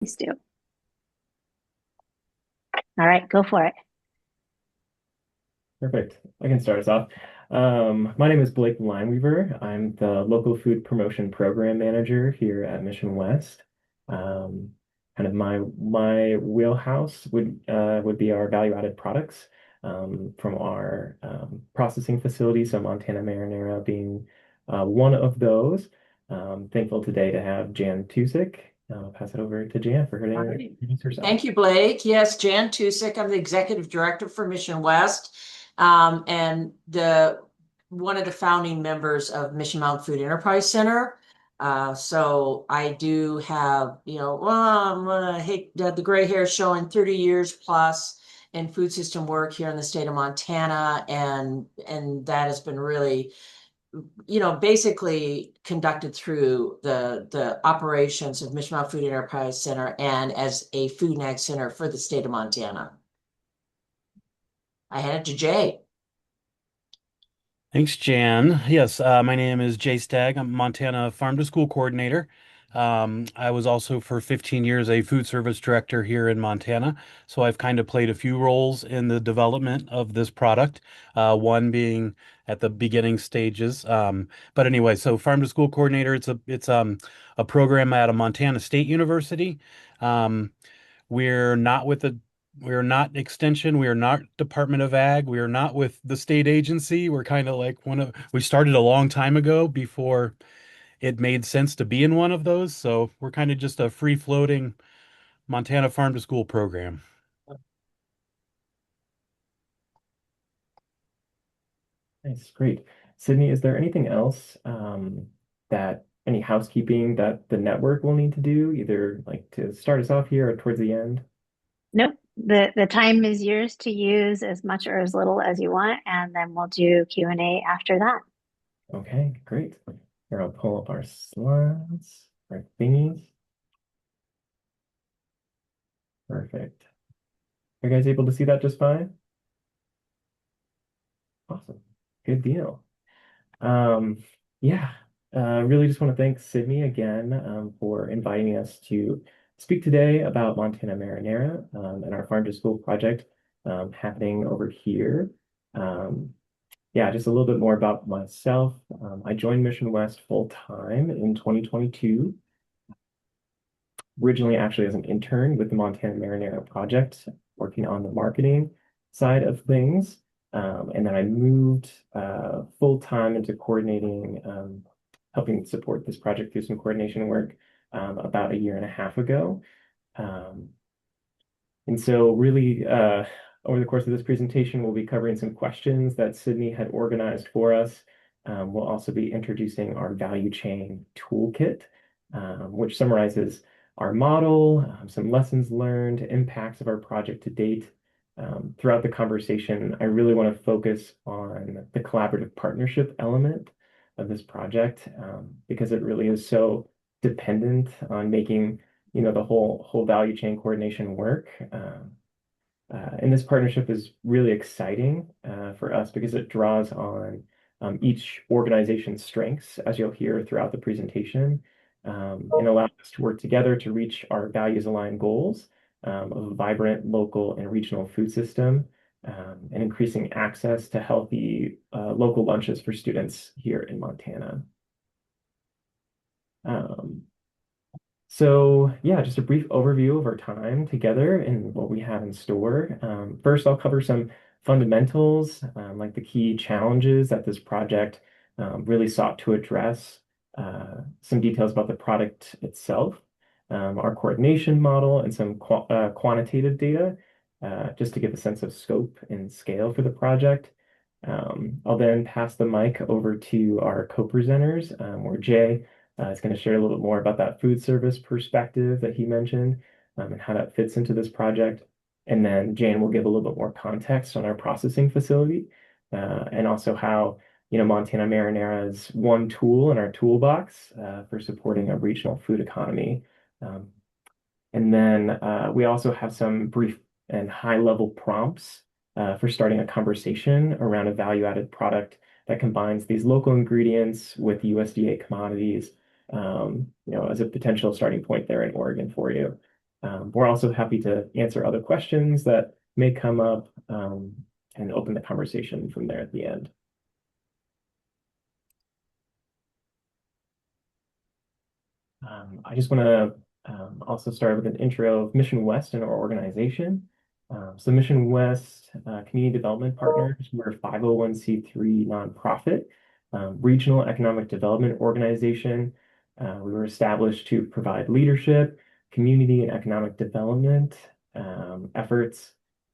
Please do. All right, go for it. Perfect. I can start us off. My name is Blake Lineweaver. I'm the local food promotion program manager here at Mission West. Um, Kind of my wheelhouse would be our value-added products from our processing facility. So Montana Marinara being one of those. Thankful today to have Jan Tusick. I'll pass it over to Jan for her All to right. introduce herself. Thank you, Blake. Yes, Jan Tusick. I'm the executive director for Mission West, and the one of the founding members of Mission Mountain Food Enterprise Center. So I do have, I'm gonna hate the gray hair showing 30 years plus in food system work here in the state of Montana, and that has been really basically conducted through the operations of Mission Mountain Food Enterprise Center and as a food and ag center for the state of Montana. I hand it to Jay. Thanks, Jan. Yes, my name is Jay Stagg. I'm Montana Farm to School Coordinator. I was also for 15 years a food service director here in Montana. So I've kind of played a few roles in the development of this product, one being at the beginning stages. But anyway, so Farm to School Coordinator, it's a program at a Montana State University. Um, we're not with the we're not Extension. We are not Department of Ag. We are not with the state agency. We're kind of like we started a long time ago before it made sense to be in one of those. So we're kind of just a free floating Montana farm to school program. Nice, great. Sydney, is there anything else that any housekeeping that the network will need to do, either like to start us off here or towards the end? Nope. The time is yours to use as much or as little as you want, and then we'll do Q&A after that. Okay, great. Here, I'll pull up our slides, our thingies. Perfect. Are you guys able to see that just fine? Awesome. Good deal. Um, yeah, really just want to thank Sydney again for inviting us to speak today about Montana Marinara and our Farm to School project happening over here. Um, yeah, just a little bit more about myself. I joined Mission West full time in 2022, originally actually as an intern with the Montana Marinara project, working on the marketing side of things. And then I moved full time into coordinating, helping support this project through some coordination work about a year and a half ago. Um, and so really, over the course of this presentation, we'll be covering some questions that Sydney had organized for us. We'll also be introducing our value chain toolkit, which summarizes our model, some lessons learned, impacts of our project to date. Throughout the conversation, I really want to focus on the collaborative partnership element of this project, because it really is so dependent on making the whole value chain coordination work. And this partnership is really exciting for us because it draws on each organization's strengths, as you'll hear throughout the presentation, and allows us to work together to reach our values aligned goals of a vibrant local and regional food system, and increasing access to healthy local lunches for students here in Montana. Um, So yeah, just a brief overview of our time together and what we have in store. First, I'll cover some fundamentals, like the key challenges that this project really sought to address, some details about the product itself, our coordination model, and some quantitative data, just to give a sense of scope and scale for the project. I'll then pass the mic over to our co-presenters, where Jay is going to share a little bit more about that food service perspective that he mentioned, and how that fits into this project. And then Jan will give a little bit more context on our processing facility, and also how Montana Marinara is one tool in our toolbox for supporting a regional food economy. Um, and then we also have some brief and high-level prompts for starting a conversation around a value-added product that combines these local ingredients with USDA commodities, as a potential starting point there in Oregon for you. We're also happy to answer other questions that may come up and open the conversation from there at the end. I just want to also start with an intro of Mission West and our organization. So Mission West Community Development Partners, we're a 501(c)(3) nonprofit regional economic development organization. We were established to provide leadership, community, and economic development efforts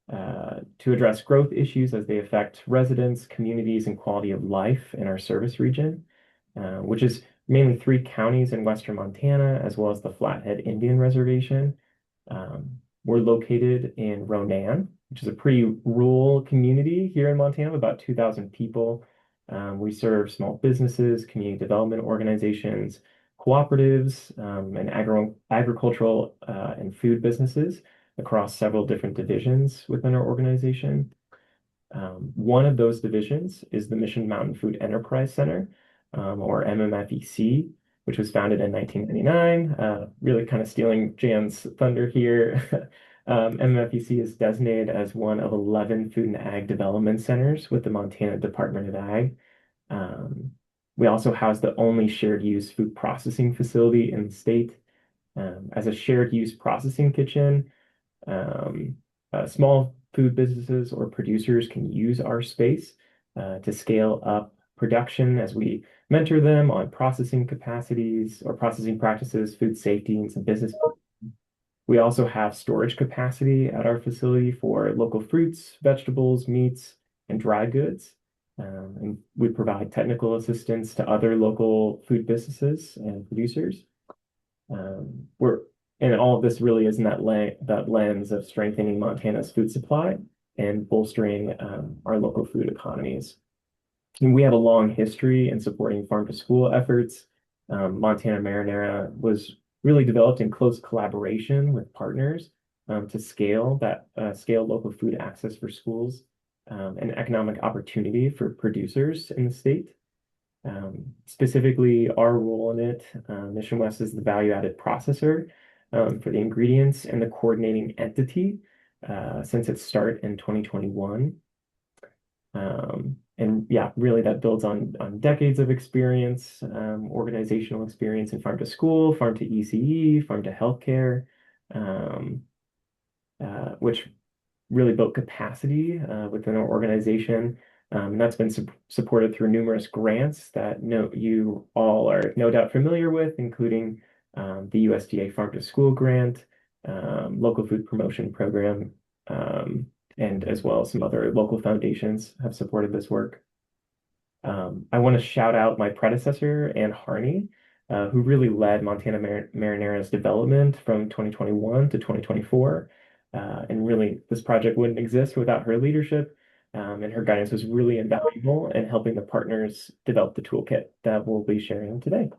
to address growth issues as they affect residents, communities, and quality of life in our service region, which is mainly 3 counties in western Montana, as well as the Flathead Indian Reservation. We're located in Ronan, which is a pretty rural community here in Montana, about 2,000 people. We serve small businesses, community development organizations, cooperatives, and agricultural and food businesses across several different divisions within our organization. One of those divisions is the Mission Mountain Food Enterprise Center, or MMFEC, which was founded in 1999, really kind of stealing Jan's thunder here. MMFEC is designated as one of 11 food and ag development centers with the Montana Department of Ag. We also house the only shared use food processing facility in the state. As a shared use processing kitchen, small food businesses or producers can use our space to scale up production as we mentor them on processing capacities or processing practices, food safety, and some business. We also have storage capacity at our facility for local fruits, vegetables, meats, and dry goods. And we provide technical assistance to other local food businesses and producers. We're and all of this really is in that lens of strengthening Montana's food supply and bolstering our local food economies. And we have a long history in supporting farm to school efforts. Montana Marinara was really developed in close collaboration with partners to scale local food access for schools and economic opportunity for producers in the state. Specifically, our role in it, Mission West is the value-added processor for the ingredients and the coordinating entity since its start in 2021. And yeah, really that builds on decades of experience, organizational experience in farm to school, farm to ECE, farm to healthcare, which really built capacity within our organization. And that's been supported through numerous grants that you all are no doubt familiar with, including the USDA Farm to School grant, local food promotion program, and as well as some other local foundations have supported this work. I want to shout out my predecessor, Ann Harney, who really led Montana Marinara's development from 2021 to 2024. And really, this project wouldn't exist without her leadership. And her guidance was really invaluable in helping the partners develop the toolkit that we'll be sharing today.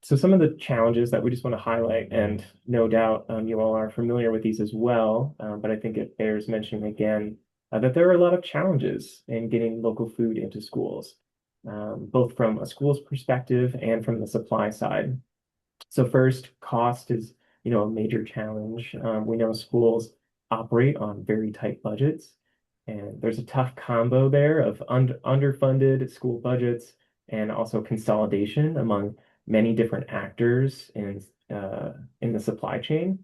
So some of the challenges that we just want to highlight, and no doubt you all are familiar with these as well, but I think it bears mentioning again that there are a lot of challenges in getting local food into schools, both from a school's perspective and from the supply side. So first, cost is, a major challenge. We know schools operate on very tight budgets, and there's a tough combo there of underfunded school budgets and also consolidation among many different actors in the supply chain,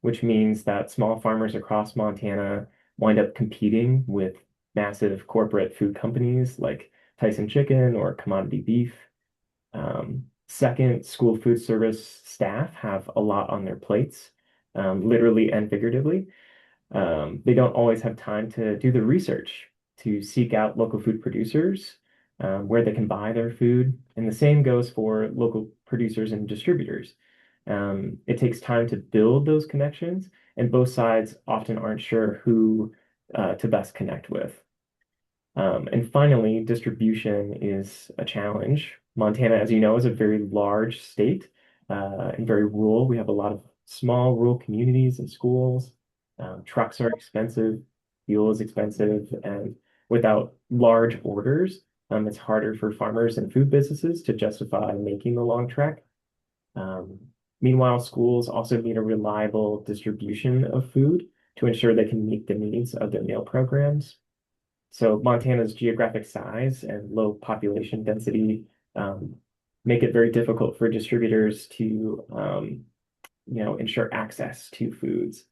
which means that small farmers across Montana wind up competing with massive corporate food companies like Tyson Chicken or Commodity Beef. Second, school food service staff have a lot on their plates, literally and figuratively. They don't always have time to do the research to seek out local food producers, where they can buy their food. And the same goes for local producers and distributors. It takes time to build those connections, and both sides often aren't sure who to best connect with. And finally, distribution is a challenge. Montana, as you know, is a very large state and very rural. We have a lot of small rural communities and schools. Trucks are expensive, fuel is expensive, and without large orders, It's harder for farmers and food businesses to justify making the long trek. Um, Meanwhile, schools also need a reliable distribution of food to ensure they can meet the needs of their meal programs. So Montana's geographic size and low population density um, make it very difficult for distributors to, ensure access to foods.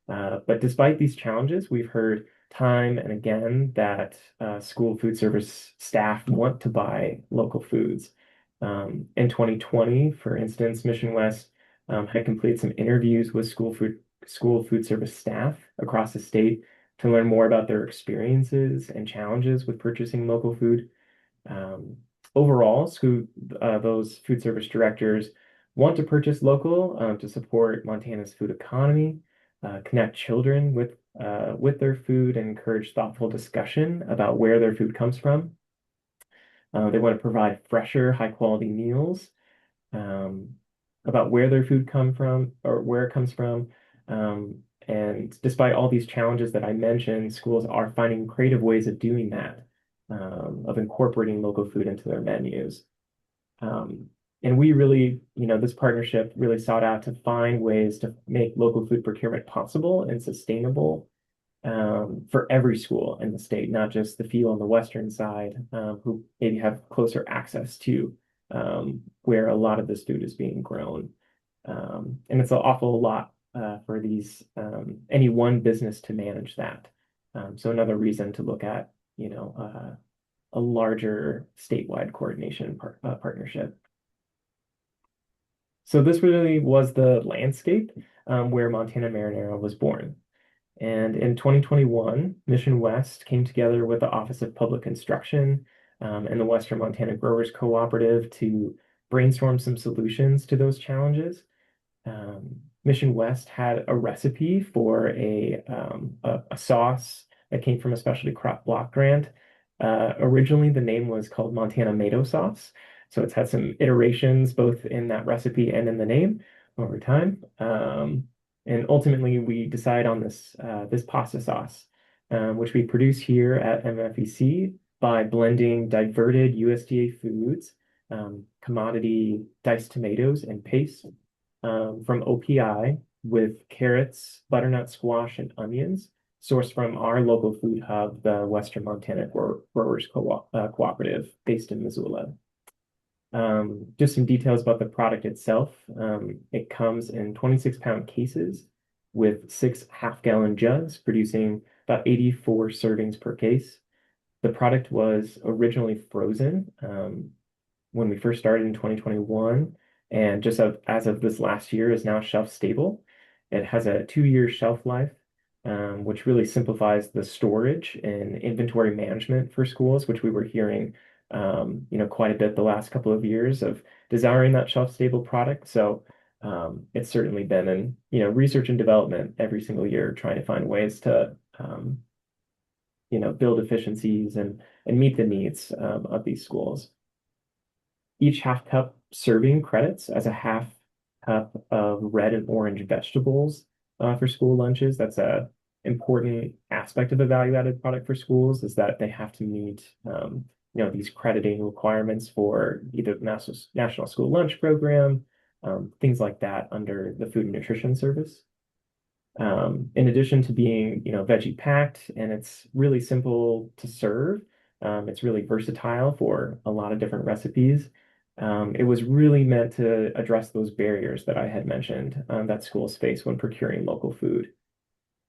But despite these challenges, we've heard time and again that school food service staff want to buy local foods. In 2020, for instance, Mission West had completed some interviews with school food service staff across the state to learn more about their experiences and challenges with purchasing local food. Um, Overall, those food service directors want to purchase local to support Montana's food economy, connect children with their food, and encourage thoughtful discussion about where their food comes from. They want to provide fresher, high quality meals um, about where their food come from or where it comes from. And despite all these challenges that I mentioned, schools are finding creative ways of doing that, of incorporating local food into their menus. Um, and we really, this partnership really sought out to find ways to make local food procurement possible and sustainable for every school in the state, not just the few on the western side who maybe have closer access to where a lot of this food is being grown. And it's an awful lot for any one business to manage that. So another reason to look at, a larger statewide coordination partnership. So this really was the landscape where Montana Marinara was born. And in 2021, Mission West came together with the Office of Public Instruction and the Western Montana Growers Cooperative to brainstorm some solutions to those challenges. Mission West had a recipe for a sauce that came from a specialty crop block grant. Originally, the name was called Montana Mayo Sauce. So it's had some iterations both in that recipe and in the name over time. And ultimately, we decide on this pasta sauce, which we produce here at MFEC by blending diverted USDA foods, commodity diced tomatoes and paste from OPI with carrots, butternut squash, and onions, sourced from our local food hub, the Western Montana Growers Cooperative, based in Missoula. Just some details about the product itself. It comes in 26-pound cases with 6 half-gallon jugs, producing about 84 servings per case. The product was originally frozen when we first started in 2021, and as of this last year is now shelf stable. It has a 2-year shelf life, which really simplifies the storage and inventory management for schools, which we were hearing quite a bit the last couple of years of desiring that shelf-stable product. So it's certainly been in research and development every single year, trying to find ways to build efficiencies and meet the needs of these schools. Each half cup serving credits as a half cup of red and orange vegetables for school lunches. That's a important aspect of a value-added product for schools, is that they have to meet these crediting requirements for either the National School Lunch Program, things like that under the Food and Nutrition Service. In addition to being, veggie packed, and it's really simple to serve, it's really versatile for a lot of different recipes. It was really meant to address those barriers that I had mentioned that schools face when procuring local food.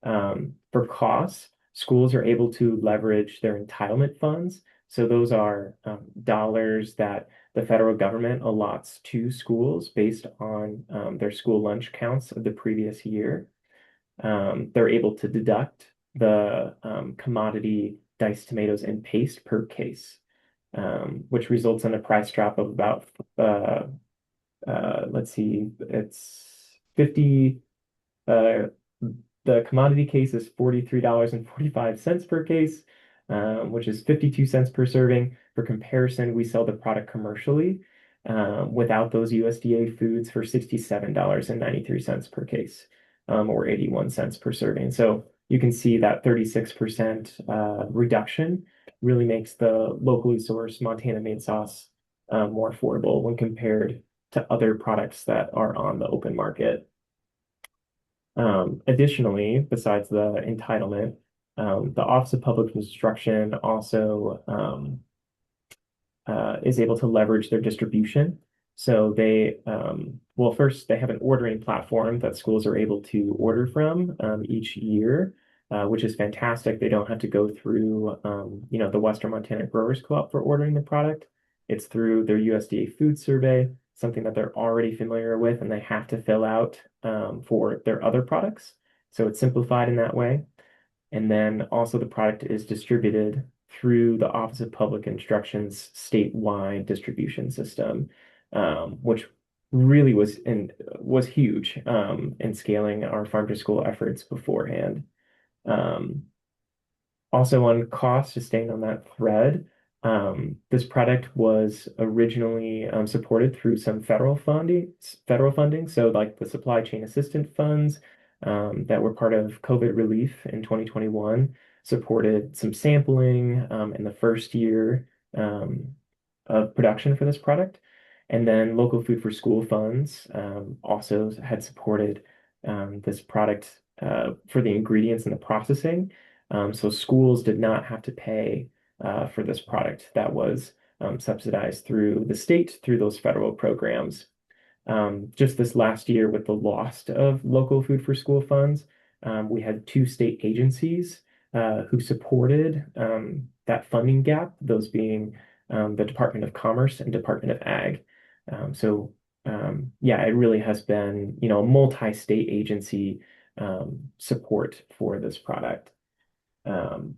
For costs, schools are able to leverage their entitlement funds. So those are dollars that the federal government allots to schools based on their school lunch counts of the previous year. They're able to deduct the commodity diced tomatoes and paste per case, which results in a price drop of about, let's see, it's 50, the commodity case is $43.45 per case, which is 52 cents per serving. For comparison, we sell the product commercially without those USDA foods for $67.93 per case, or 81 cents per serving. So you can see that 36% reduction really makes the locally sourced Montana-made sauce more affordable when compared to other products that are on the open market. Additionally, besides the entitlement, the Office of Public Instruction also is able to leverage their distribution. So well, first they have an ordering platform that schools are able to order from each year, which is fantastic. They don't have to go through, the Western Montana Growers Co-op for ordering the product. It's through their USDA food survey, something that they're already familiar with and they have to fill out for their other products. So it's simplified in that way. And then also the product is distributed through the Office of Public Instruction's statewide distribution system, which really was huge in scaling our farm to school efforts beforehand. Um, Also on cost, just staying on that thread, this product was originally supported through some federal funding. So like the supply chain assistance funds that were part of COVID relief in 2021 supported some sampling in the first year of production for this product. And then local food for school funds also had supported this product for the ingredients and the processing. So schools did not have to pay for this product that was subsidized through the state through those federal programs. Just this last year, with the loss of local food for school funds, we had two state agencies who supported that funding gap, those being the Department of Commerce and Department of Ag. Yeah, it really has been, a multi-state agency support for this product. Um,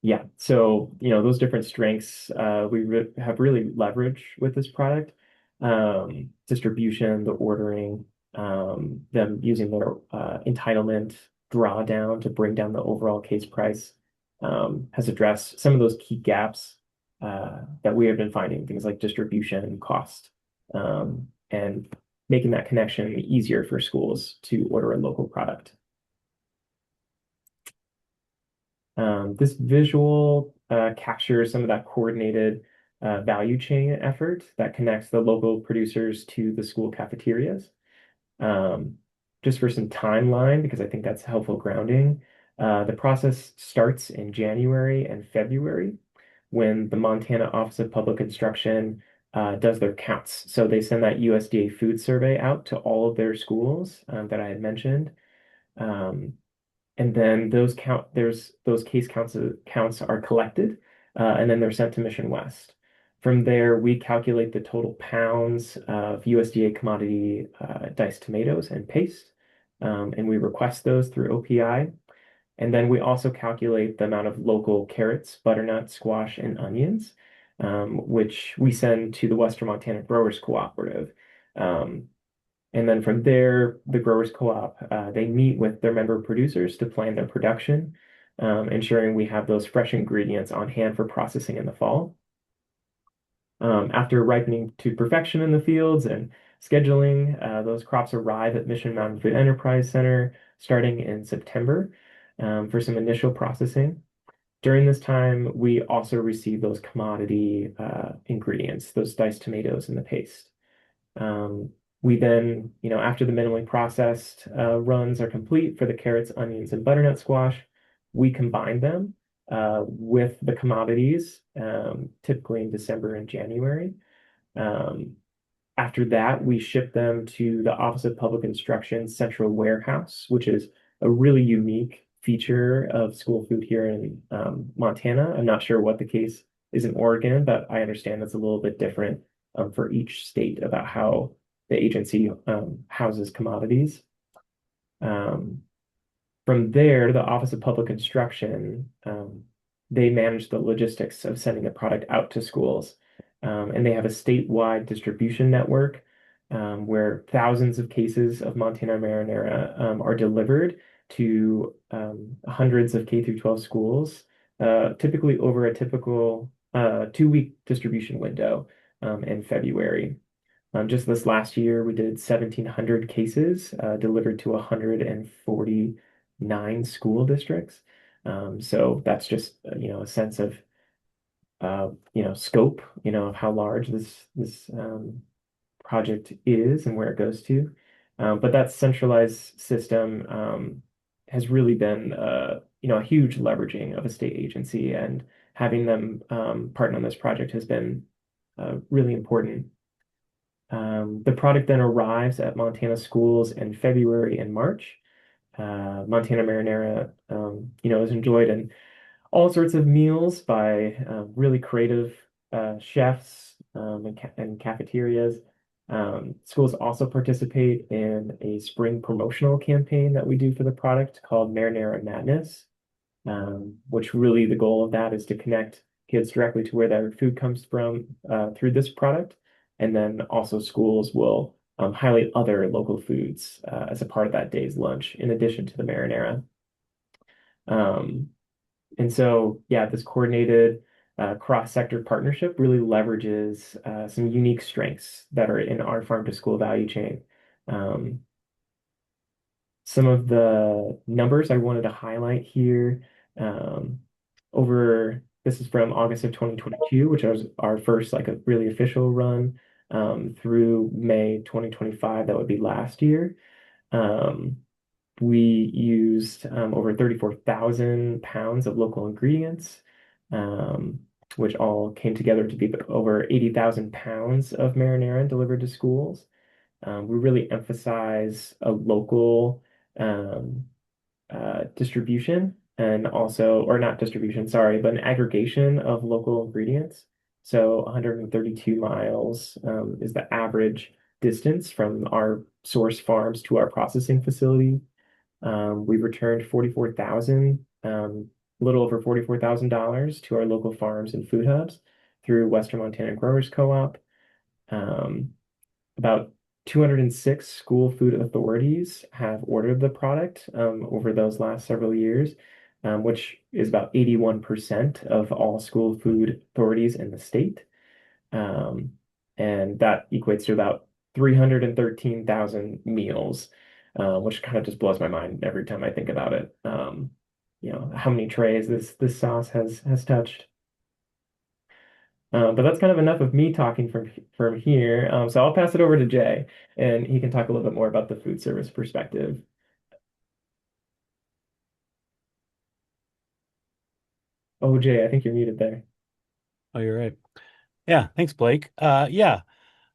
yeah, so those different strengths we re have really leveraged with this product. Distribution, the ordering, them using their entitlement drawdown to bring down the overall case price has addressed some of those key gaps that we have been finding, things like distribution and cost, and making that connection easier for schools to order a local product. This visual captures some of that coordinated value chain effort that connects the local producers to the school cafeterias. Um, just for some timeline, because I think that's helpful grounding, the process starts in January and February when the Montana Office of Public Instruction does their counts. So they send that USDA food survey out to all of their schools that I had mentioned. Um, and then those case counts are collected, and then they're sent to Mission West. From there, we calculate the total pounds of USDA commodity diced tomatoes and paste, and we request those through OPI. And then we also calculate the amount of local carrots, butternut, squash, and onions, which we send to the Western Montana Growers Cooperative. Um, and then from there, the Growers Co-op, they meet with their member producers to plan their production, ensuring we have those fresh ingredients on hand for processing in the fall. After ripening to perfection in the fields and scheduling, those crops arrive at Mission Mountain Food Enterprise Center starting in September for some initial processing. During this time, we also receive those commodity ingredients, those diced tomatoes and the paste. Um, we then, after the minimally processed runs are complete for the carrots, onions, and butternut squash, we combine them with the commodities, typically in December and January. Um, After that, we ship them to the Office of Public Instruction's central warehouse, which is a really unique feature of school food here in Montana. I'm not sure what the case is in Oregon, but I understand it's a little bit different for each state about how the agency houses commodities. Um, from there, the Office of Public Instruction, they manage the logistics of sending the product out to schools. And they have a statewide distribution network where thousands of cases of Montana Marinara are delivered to hundreds of K through 12 schools, typically over a typical 2-week distribution window in February. Just this last year, we did 1,700 cases delivered to 149 school districts. So that's just, a sense of, scope, of how large this project is and where it goes to. But that centralized system has really been, a huge leveraging of a state agency, and having them partner on this project has been really important. The product then arrives at Montana schools in February and March. Montana Marinara, is enjoyed in all sorts of meals by really creative chefs and cafeterias. Schools also participate in a spring promotional campaign that we do for the product called Marinara Madness, which really the goal of that is to connect kids directly to where their food comes from through this product. And then also schools will highlight other local foods as a part of that day's lunch, in addition to the marinara. Um, and so, yeah, this coordinated cross-sector partnership really leverages some unique strengths that are in our farm to school value chain. Um, some of the numbers I wanted to highlight here. Um, this is from August of 2022, which was our first like a really official run, through May 2025. That would be last year. Um, we used over 34,000 pounds of local ingredients, um, which all came together to be over 80,000 pounds of marinara delivered to schools. We really emphasize a local um, distribution, and also, or not distribution, sorry, but an aggregation of local ingredients. So 132 miles is the average distance from our source farms to our processing facility. We returned 44,000, a little over $44,000 to our local farms and food hubs through Western Montana Growers Co-op. Um, about 206 school food authorities have ordered the product over those last several years, which is about 81% of all school food authorities in the state. Um, and that equates to about 313,000 meals, which kind of just blows my mind every time I think about it. How many trays this sauce has touched. But that's kind of enough of me talking from here. So I'll pass it over to Jay, and he can talk a little bit more about the food service perspective. Oh, Jay, I think you're muted there. Oh, you're right. Yeah, thanks, Blake. Yeah,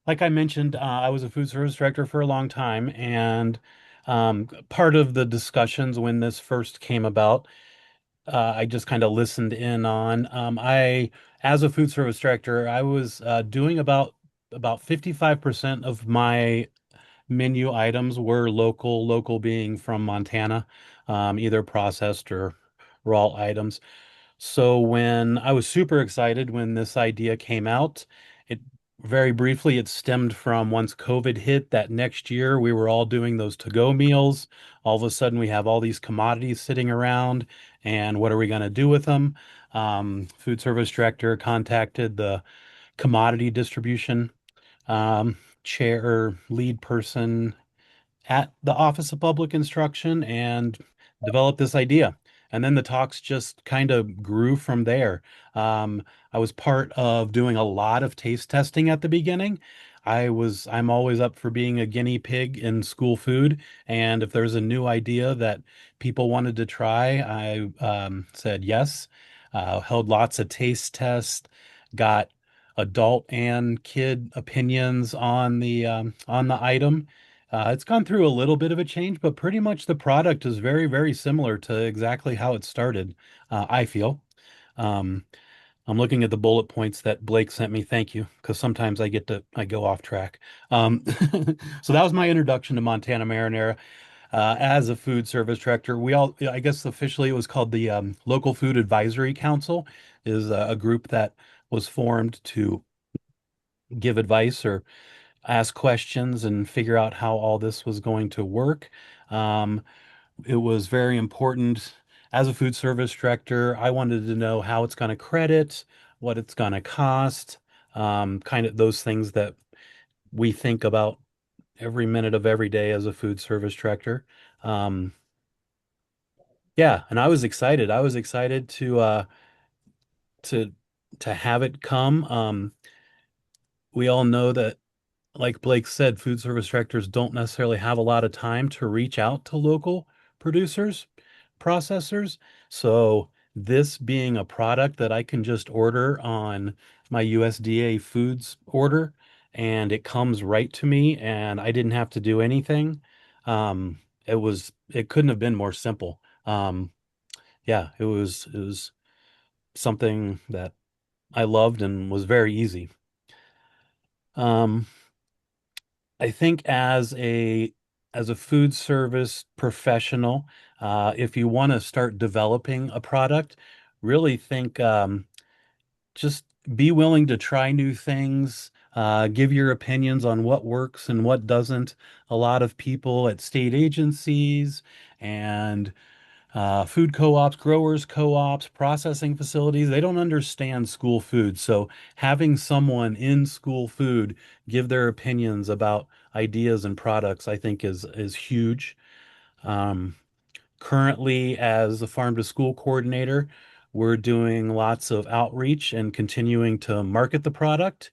like I mentioned, I was a food service director for a long time, and part of the discussions when this first came about, I just kind of listened in on. As a food service director, I was doing about 55% of my menu items were local, local being from Montana, either processed or raw items. So when I was super excited when this idea came out, it very briefly it stemmed from once COVID hit that next year we were all doing those to-go meals. All of a sudden we have all these commodities sitting around, and what are we going to do with them? Food service director contacted the commodity distribution chair or lead person at the Office of Public Instruction and developed this idea. And then the talks just kind of grew from there. I was part of doing a lot of taste testing at the beginning. I'm always up for being a guinea pig in school food. And if there's a new idea that people wanted to try, I said yes. Held lots of taste tests, got adult and kid opinions on the item. It's gone through a little bit of a change, but pretty much the product is very, very similar to exactly how it started, I feel. Um, I'm looking at the bullet points that Blake sent me. Thank you, because sometimes I go off track. Um, so that was my introduction to Montana Marinara. As a food service director, I guess officially it was called the Local Food Advisory Council, is a group that was formed to give advice or ask questions and figure out how all this was going to work. Um, it was very important. As a food service director, I wanted to know how it's going to credit, what it's going to cost, kind of those things that we think about every minute of every day as a food service director. Um, Yeah, and I was excited. I was excited to to have it come. We all know that, like Blake said, food service directors don't necessarily have a lot of time to reach out to local producers, processors. So this being a product that I can just order on my USDA foods order and it comes right to me and I didn't have to do anything. It couldn't have been more simple. Yeah, it was something that I loved and was very easy. Um, I think as a food service professional, if you want to start developing a product, really think just be willing to try new things, give your opinions on what works and what doesn't. A lot of people at state agencies and food co-ops, growers co-ops, processing facilities, they don't understand school food. So having someone in school food give their opinions about ideas and products, I think is huge. Um, Currently, as the farm to school coordinator, we're doing lots of outreach and continuing to market the product.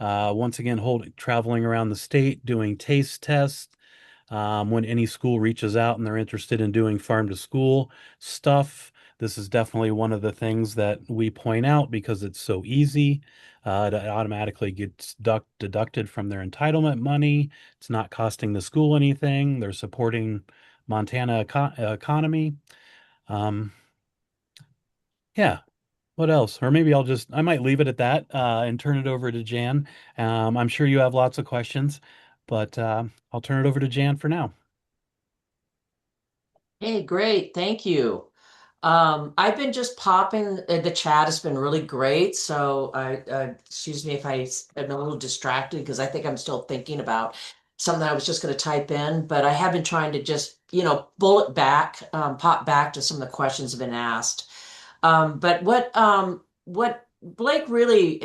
Once again, traveling around the state, doing taste tests, when any school reaches out and they're interested in doing farm to school stuff, this is definitely one of the things that we point out because it's so easy. It automatically gets deducted from their entitlement money. It's not costing the school anything. They're supporting Montana economy. Um, yeah. What else? Or maybe I might leave it at that and turn it over to Jan. I'm sure you have lots of questions, but I'll turn it over to Jan for now. Hey, great. Thank you. I've been just popping, the chat has been really great. So excuse me if am a little distracted because I think I'm still thinking about something I was just going to type in, but I have been trying to just, bullet back, pop back to some of the questions have been asked. But what Blake really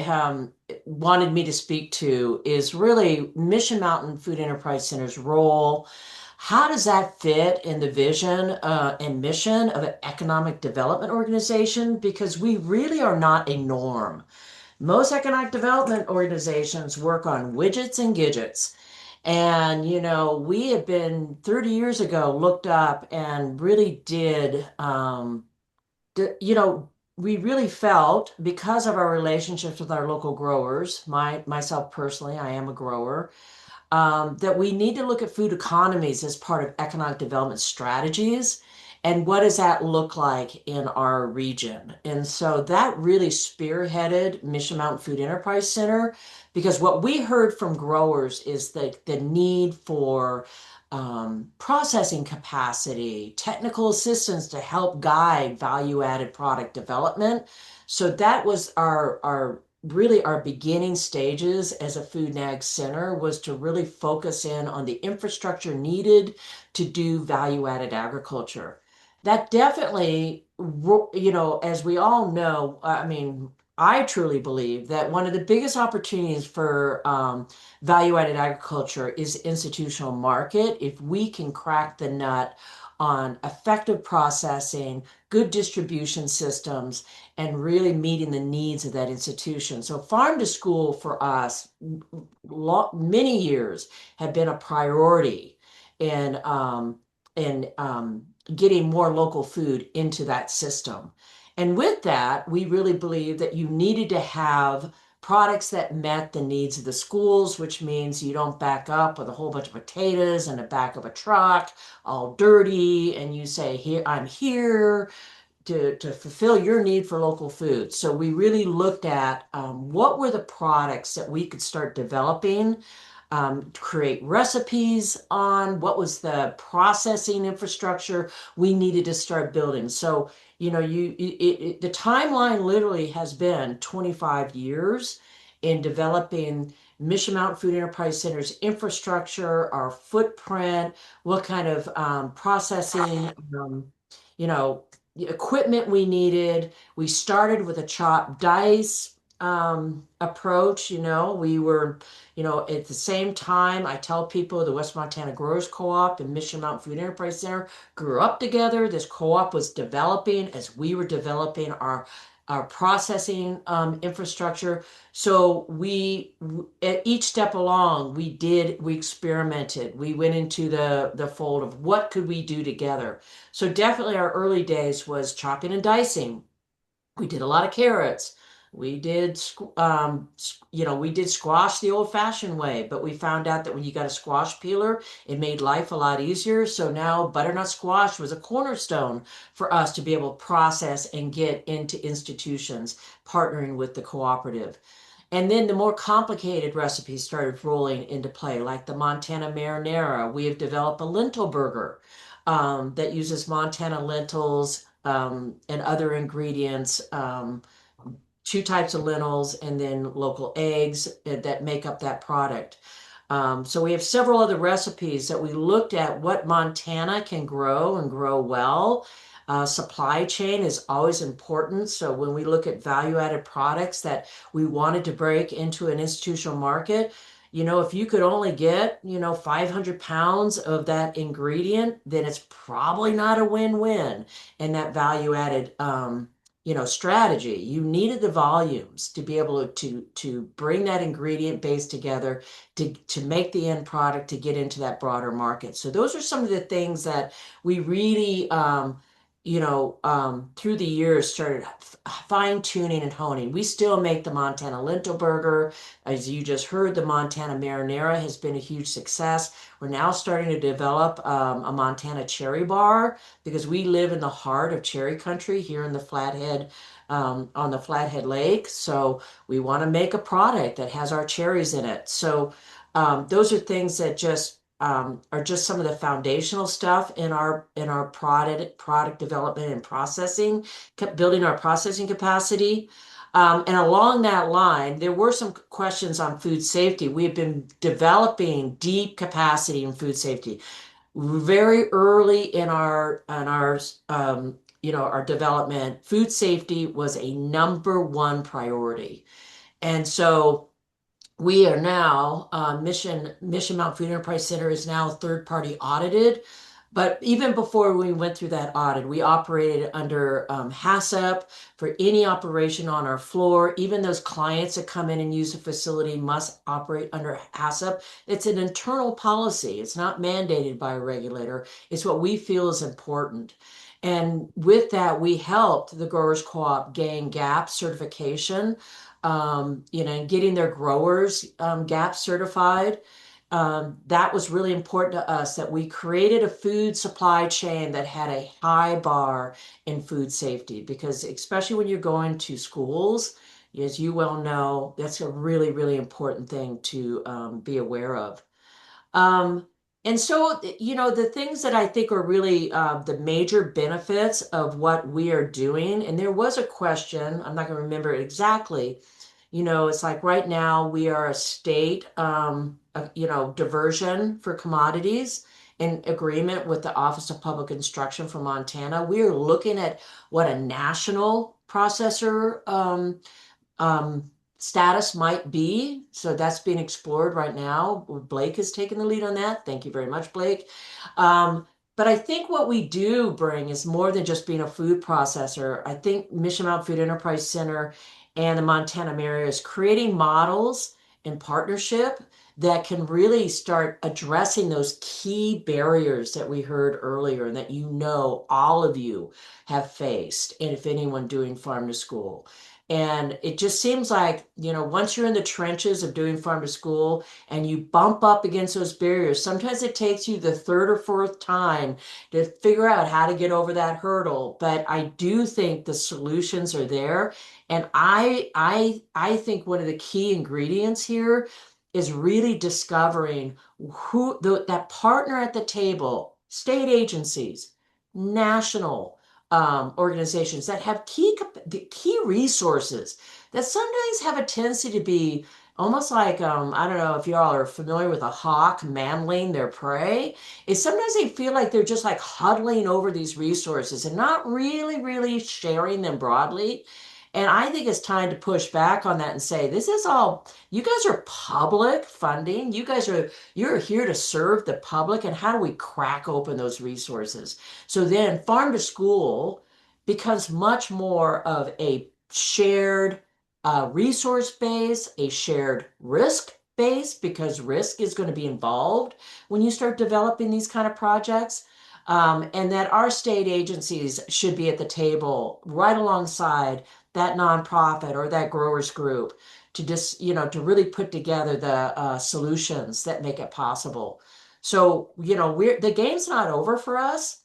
wanted me to speak to is really Mission Mountain Food Enterprise Center's role. How does that fit in the vision and mission of an economic development organization? Because we really are not a norm. Most economic development organizations work on widgets and gidgets. And, we had been 30 years ago looked up and really did we really felt because of our relationships with our local growers, myself personally, I am a grower, that we need to look at food economies as part of economic development strategies. And what does that look like in our region? And so that really spearheaded Mission Mountain Food Enterprise Center because what we heard from growers is the need for processing capacity, technical assistance to help guide value-added product development. So that was our really our beginning stages as a food and ag center was to really focus in on the infrastructure needed to do value-added agriculture. That definitely, as we all know, I mean, I truly believe that one of the biggest opportunities for value-added agriculture is institutional market. If we can crack the nut on effective processing, good distribution systems, and really meeting the needs of that institution. So farm to school for us, many years have been a priority in getting more local food into that system. And with that, we really believe that you needed to have products that met the needs of the schools, which means you don't back up with a whole bunch of potatoes in the back of a truck, all dirty, and you say, "Here, I'm here to fulfill your need for local food." So we really looked at what were the products that we could start developing, to create recipes on, what was the processing infrastructure we needed to start building. So, the timeline literally has been 25 years in developing Mission Mountain Food Enterprise Center's infrastructure, our footprint, what kind of processing, you know, the equipment we needed. We started with a chop dice approach. We were, at the same time, I tell people the West Montana Growers Co-op and Mission Mountain Food Enterprise Center grew up together. This co-op was developing as we were developing our processing infrastructure. So at each step along, we experimented. We went into the fold of what could we do together. So definitely our early days was chopping and dicing. We did a lot of carrots. We did, we did squash the old-fashioned way, but we found out that when you got a squash peeler, it made life a lot easier. So now butternut squash was a cornerstone for us to be able to process and get into institutions partnering with the cooperative. And then the more complicated recipes started rolling into play, like the Montana Marinara. We have developed a lentil burger that uses Montana lentils and other ingredients, two types of lentils, and then local eggs that make up that product. So we have several other recipes that we looked at what Montana can grow and grow well. Supply chain is always important. So when we look at value-added products that we wanted to break into an institutional market, if you could only get, 500 pounds of that ingredient, then it's probably not a win-win in that value-added strategy. You needed the volumes to be able to bring that ingredient base together to make the end product to get into that broader market. So those are some of the things that we really through the years started fine tuning and honing. We still make the Montana lentil burger. As you just heard, the Montana marinara has been a huge success. We're now starting to develop a Montana cherry bar because we live in the heart of cherry country here in the Flathead, on the Flathead Lake. So we want to make a product that has our cherries in it. So those are things that are just some of the foundational stuff in our product development and processing, kept building our processing capacity. And along that line, there were some questions on food safety. We have been developing deep capacity in food safety very early in our development. Food safety was a number one priority, and so we are now Mission Mountain Food Enterprise Center is now third party audited. But even before we went through that audit, we operated under HACCP for any operation on our floor. Even those clients that come in and use the facility must operate under HACCP. It's an internal policy. It's not mandated by a regulator. It's what we feel is important. And with that, we helped the Growers Co-op gain GAP certification, and getting their growers GAP certified. That was really important to us that we created a food supply chain that had a high bar in food safety, because especially when you're going to schools, as you well know, that's a really, really important thing to be aware of. Um, and so, the things that I think are really the major benefits of what we are doing, and there was a question, I'm not going to remember it exactly. It's like right now we are a state, diversion for commodities in agreement with the Office of Public Instruction for Montana. We are looking at what a national processor status might be. So that's being explored right now. Blake has taken the lead on that. Thank you very much, Blake. But I think what we do bring is more than just being a food processor. I think Mission Mountain Food Enterprise Center and the Montana Mayor is creating models in partnership that can really start addressing those key barriers that we heard earlier and that all of you have faced, and if anyone doing farm to school. And it just seems like, once you're in the trenches of doing farm to school and you bump up against those barriers, sometimes it takes you the third or fourth time to figure out how to get over that hurdle. But I do think the solutions are there. And I think one of the key ingredients here is really discovering that partner at the table, state agencies, national organizations that have key resources that sometimes have a tendency to be almost like I don't know if y'all are familiar with a hawk mantling their prey. Is sometimes they feel like they're just like huddling over these resources and not really, really sharing them broadly. And I think it's time to push back on that and say, this is all, you guys are public funding. You're here to serve the public. And how do we crack open those resources? So then farm to school becomes much more of a shared resource base, a shared risk base, because risk is going to be involved when you start developing these kind of projects. And that our state agencies should be at the table right alongside that nonprofit or that growers group to just, to really put together the solutions that make it possible. So, the game's not over for us.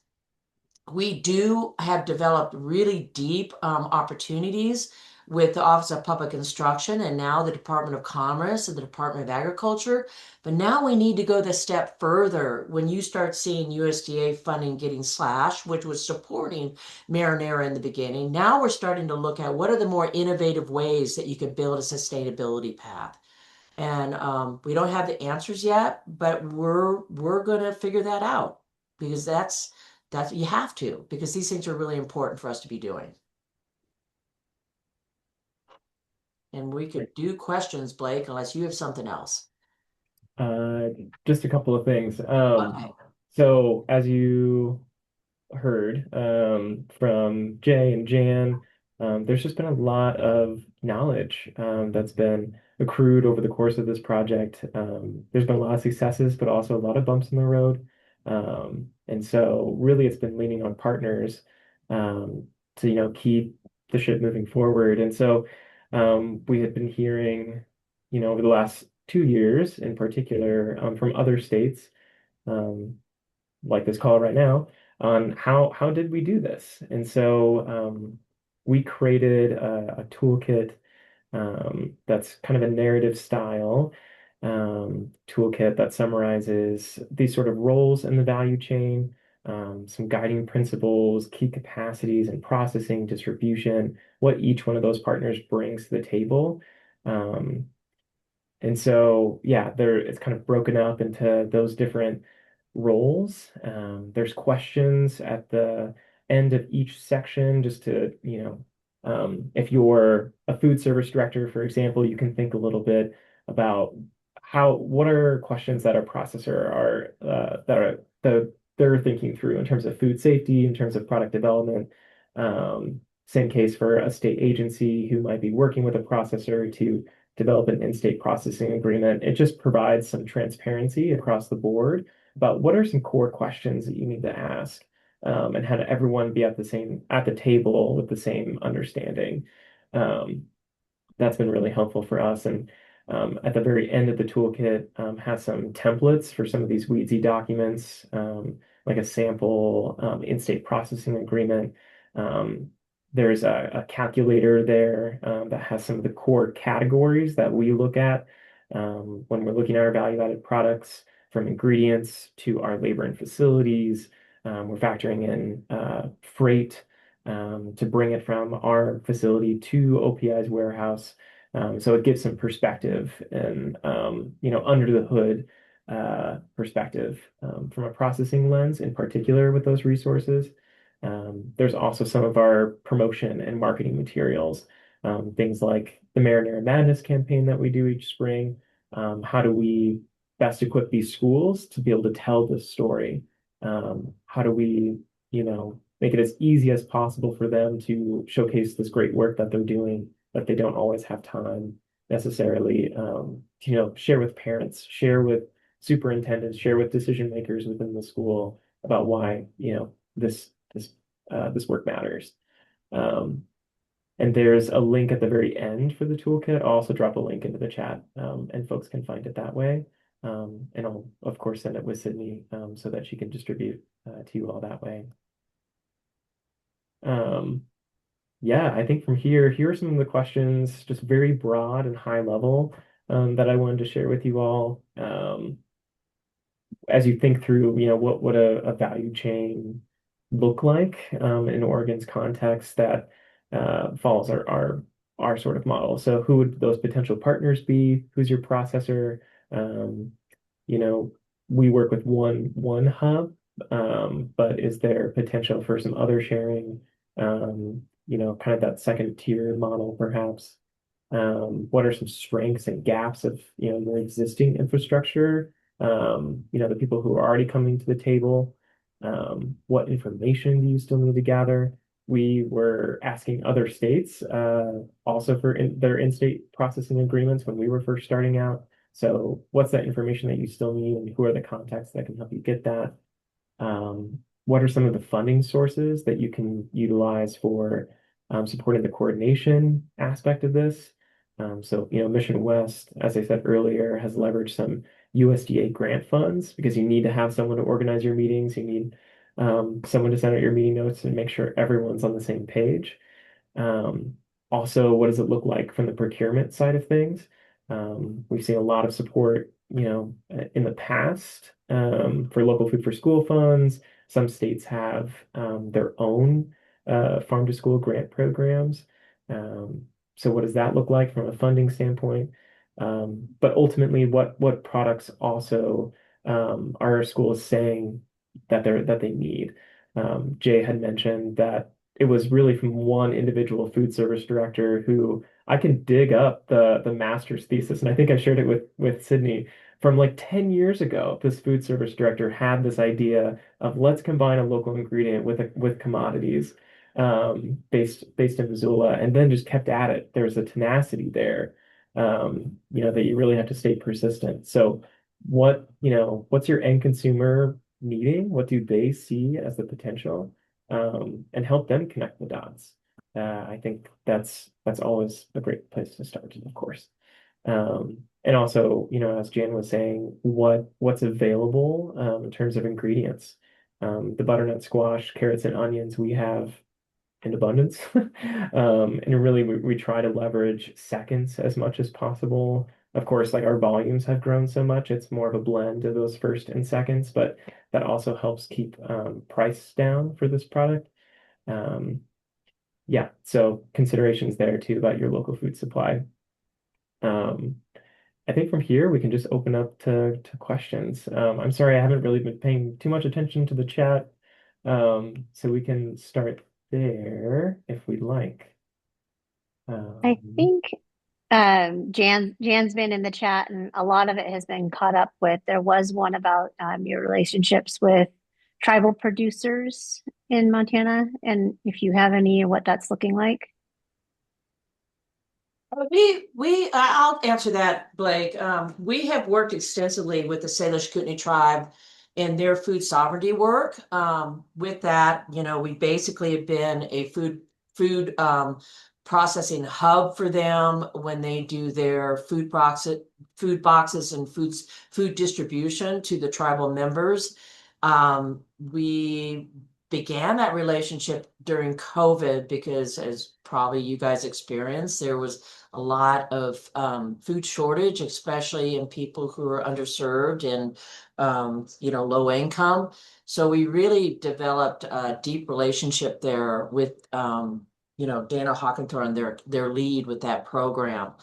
We do have developed really deep opportunities with the Office of Public Instruction and now the Department of Commerce and the Department of Agriculture. But now we need to go the step further when you start seeing USDA funding getting slashed, which was supporting Marinara in the beginning. Now we're starting to look at what are the more innovative ways that you could build a sustainability path. And we don't have the answers yet, but we're going to figure that out because that's you have to because these things are really important for us to be doing. And we could do questions, Blake, unless you have something else. Uh, just a couple of things. Okay. So as you heard from Jay and Jan, there's just been a lot of knowledge that's been accrued over the course of this project. There's been a lot of successes, but also a lot of bumps in the road. And so really it's been leaning on partners to, keep the ship moving forward. And so we had been hearing, over the last 2 years in particular, from other states, um, like this call right now, on how did we do this? And so we created a toolkit that's kind of a narrative style toolkit that summarizes these sort of roles in the value chain, some guiding principles, key capacities and processing, distribution, what each one of those partners brings to the table. Um, and so, yeah, it's kind of broken up into those different roles. There's questions at the end of each section just to, if you're a food service director, for example, you can think a little bit about what are questions that our processor they're thinking through in terms of food safety, in terms of product development. Same case for a state agency who might be working with a processor to develop an in-state processing agreement. It just provides some transparency across the board about what are some core questions that you need to ask, and how to everyone be at the table with the same understanding. Um, that's been really helpful for us. And at the very end of the toolkit, has some templates for some of these weedsy documents, like a sample in-state processing agreement. Um, there's a calculator there that has some of the core categories that we look at when we're looking at our value-added products, from ingredients to our labor and facilities. We're factoring in freight to bring it from our facility to OPI's warehouse. So it gives some perspective and, under the hood perspective from a processing lens in particular with those resources. There's also some of our promotion and marketing materials, things like the Marinara Madness campaign that we do each spring. How do we best equip these schools to be able to tell this story? How do we, make it as easy as possible for them to showcase this great work that they're doing, that they don't always have time necessarily, share with parents, share with superintendents, share with decision makers within the school about why, this work matters. Um, and there's a link at the very end for the toolkit. I'll also drop a link into the chat, and folks can find it that way. And I'll, of course, send it with Sydney so that she can distribute to you all that way. Um, yeah, I think from here are some of the questions, just very broad and high level, that I wanted to share with you all. As you think through, what would a value chain look like in Oregon's context that follows our sort of model. So who would those potential partners be? Who's your processor? Um, you know, we work with one hub, but is there potential for some other sharing? kind of that second tier model, perhaps? What are some strengths and gaps of, your existing infrastructure? The people who are already coming to the table. What information do you still need to gather? We were asking other states also for their in-state processing agreements when we were first starting out. So what's that information that you still need, and who are the contacts that can help you get that? What are some of the funding sources that you can utilize for supporting the coordination aspect of this? Mission West, as I said earlier, has leveraged some USDA grant funds because you need to have someone to organize your meetings. You need someone to send out your meeting notes and make sure everyone's on the same page. Um, Also, what does it look like from the procurement side of things? We've seen a lot of support, in the past for local food for school funds. Some states have their own farm to school grant programs. Um, so what does that look like from a funding standpoint? But ultimately, what products also are our schools saying that they need? Jay had mentioned that it was really from one individual food service director who I can dig up the master's thesis, and I think I shared it with Sydney from like 10 years ago. This food service director had this idea of let's combine a local ingredient with commodities based in Missoula, and then just kept at it. There's a tenacity there, that you really have to stay persistent. So what's your end consumer needing? What do they see as the potential? And help them connect the dots. I think that's always a great place to start, of course. And also, as Jan was saying, what's available in terms of ingredients. The butternut squash, carrots, and onions we have in abundance. And really, we try to leverage seconds as much as possible. Of course, like our volumes have grown so much, it's more of a blend of those first and seconds, but that also helps keep price down for this product. Um, yeah, so considerations there too about your local food supply. Um, I think from here we can just open up to questions. I'm sorry, I haven't really been paying too much attention to the chat. So we can start there if we'd like. I Um, think Jan's been in the chat, and a lot of it has been caught up with. There was one about your relationships with tribal producers in Montana, and if you have any, what that's looking like. I'll answer that, Blake. We have worked extensively with the Salish Kootenai tribe in their food sovereignty work. With that, we basically have been a food processing hub for them when they do their food boxes and food distribution to the tribal members. We began that relationship during COVID because, as probably you guys experienced, there was a lot of food shortage, especially in people who are underserved and low income. So we really developed a deep relationship there with Dana Hawkinthorne, their lead with that program.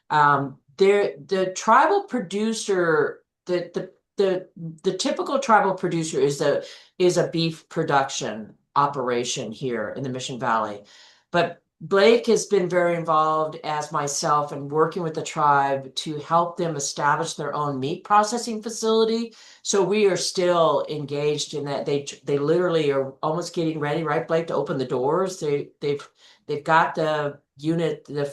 The tribal producer, the typical tribal producer is a beef production operation here in the Mission Valley. But Blake has been very involved, as myself, in working with the tribe to help them establish their own meat processing facility. So we are still engaged in that. They literally are almost getting ready, right, Blake, to open the doors. They've got the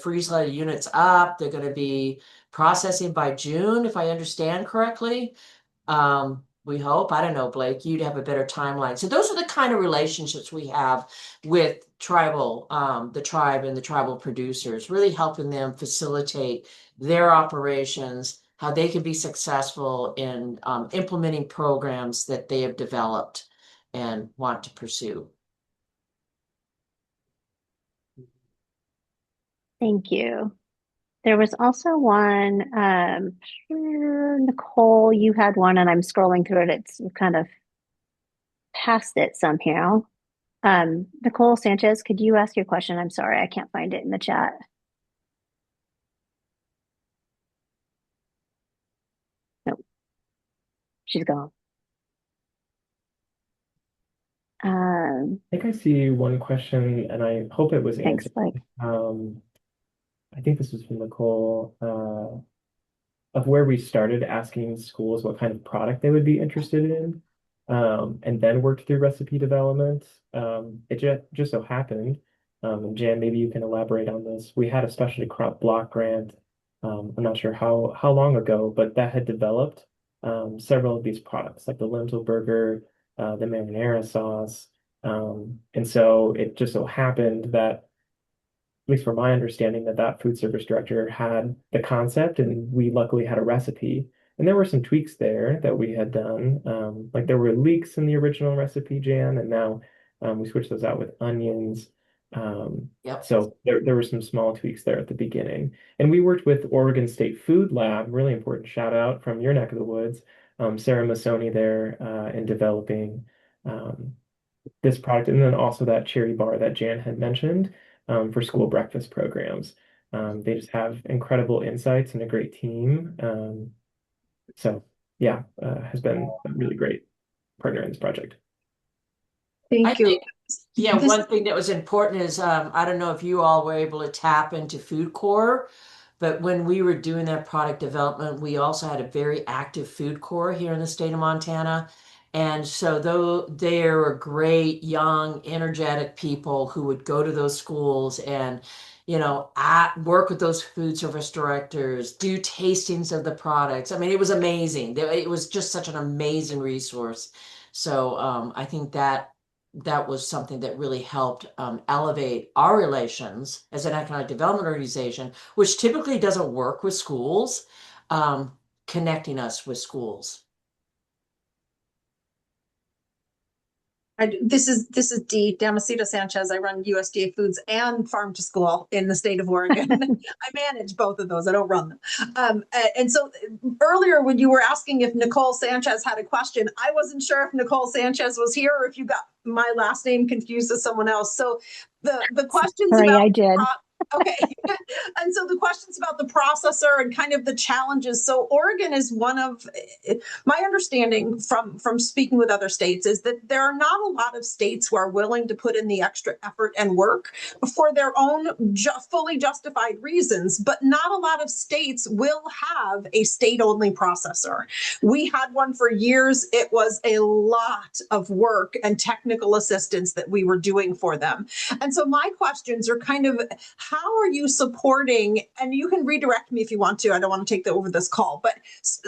freeze-dried units up. They're going to be processing by June, if I understand correctly. We hope. I don't know, Blake, you'd have a better timeline. So those are the kind of relationships we have with the tribe and the tribal producers, really helping them facilitate their operations, how they can be successful in implementing programs that they have developed and want to pursue. Thank you. There was also one, Nicole, you had one, and I'm scrolling through it. It's kind of past it somehow. Nicole Sanchez, could you ask your question? I'm sorry, I can't find it in the chat. Nope, she's gone. think I see one question, and I hope it was Thanks, answered. Blake. Um, I think this was from Nicole, of where we started asking schools what kind of product they would be interested in, and then worked through recipe development. It just so happened, and Jan, maybe you can elaborate on this. We had a specialty crop block grant. I'm not sure how long ago, but that had developed several of these products, like the lentil burger, the marinara sauce, and so it just so happened that, at least from my understanding, that food service director had the concept, and we luckily had a recipe. And there were some tweaks there that we had done. Like there were leeks in the original recipe, Jan, and now we switched those out with onions. Yep. So there were some small tweaks there at the beginning. And we worked with Oregon State Food Lab, really important shout out from your neck of the woods, Sarah Masoni there in developing um, this product, and then also that cherry bar that Jan had mentioned for school breakfast programs. They just have incredible insights and a great team. So yeah, has been a really great partner in this project. I Thank you. think, yeah, This one thing that was important is I don't know if you all were able to tap into Food Corps, but when we were doing that product development, we also had a very active Food Corps here in the state of Montana. And so though they were great, young, energetic people who would go to those schools and, work with those food service directors, do tastings of the products. I mean, it was amazing. It was just such an amazing resource. So I think that was something that really helped elevate our relations as an economic development organization, which typically doesn't work with schools, um, connecting us with schools. this is Dee Damasita Sanchez. I run USDA Foods and Farm to School in the state of Oregon. I manage both of those. I don't run them. And so earlier when you were asking if Nicole Sanchez had a question, I wasn't sure if Nicole Sanchez was here or if you got my last name confused with someone else. So the questions Sorry, about I did. okay. And so the questions about the processor and kind of the challenges. So Oregon is one of my understanding from speaking with other states is that there are not a lot of states who are willing to put in the extra effort and work for their own fully justified reasons, but not a lot of states will have a state-only processor. We had one for years. It was a lot of work and technical assistance that we were doing for them. And so my questions are kind of, how are you supporting, and you can redirect me if you want to, I don't want to take over this call, but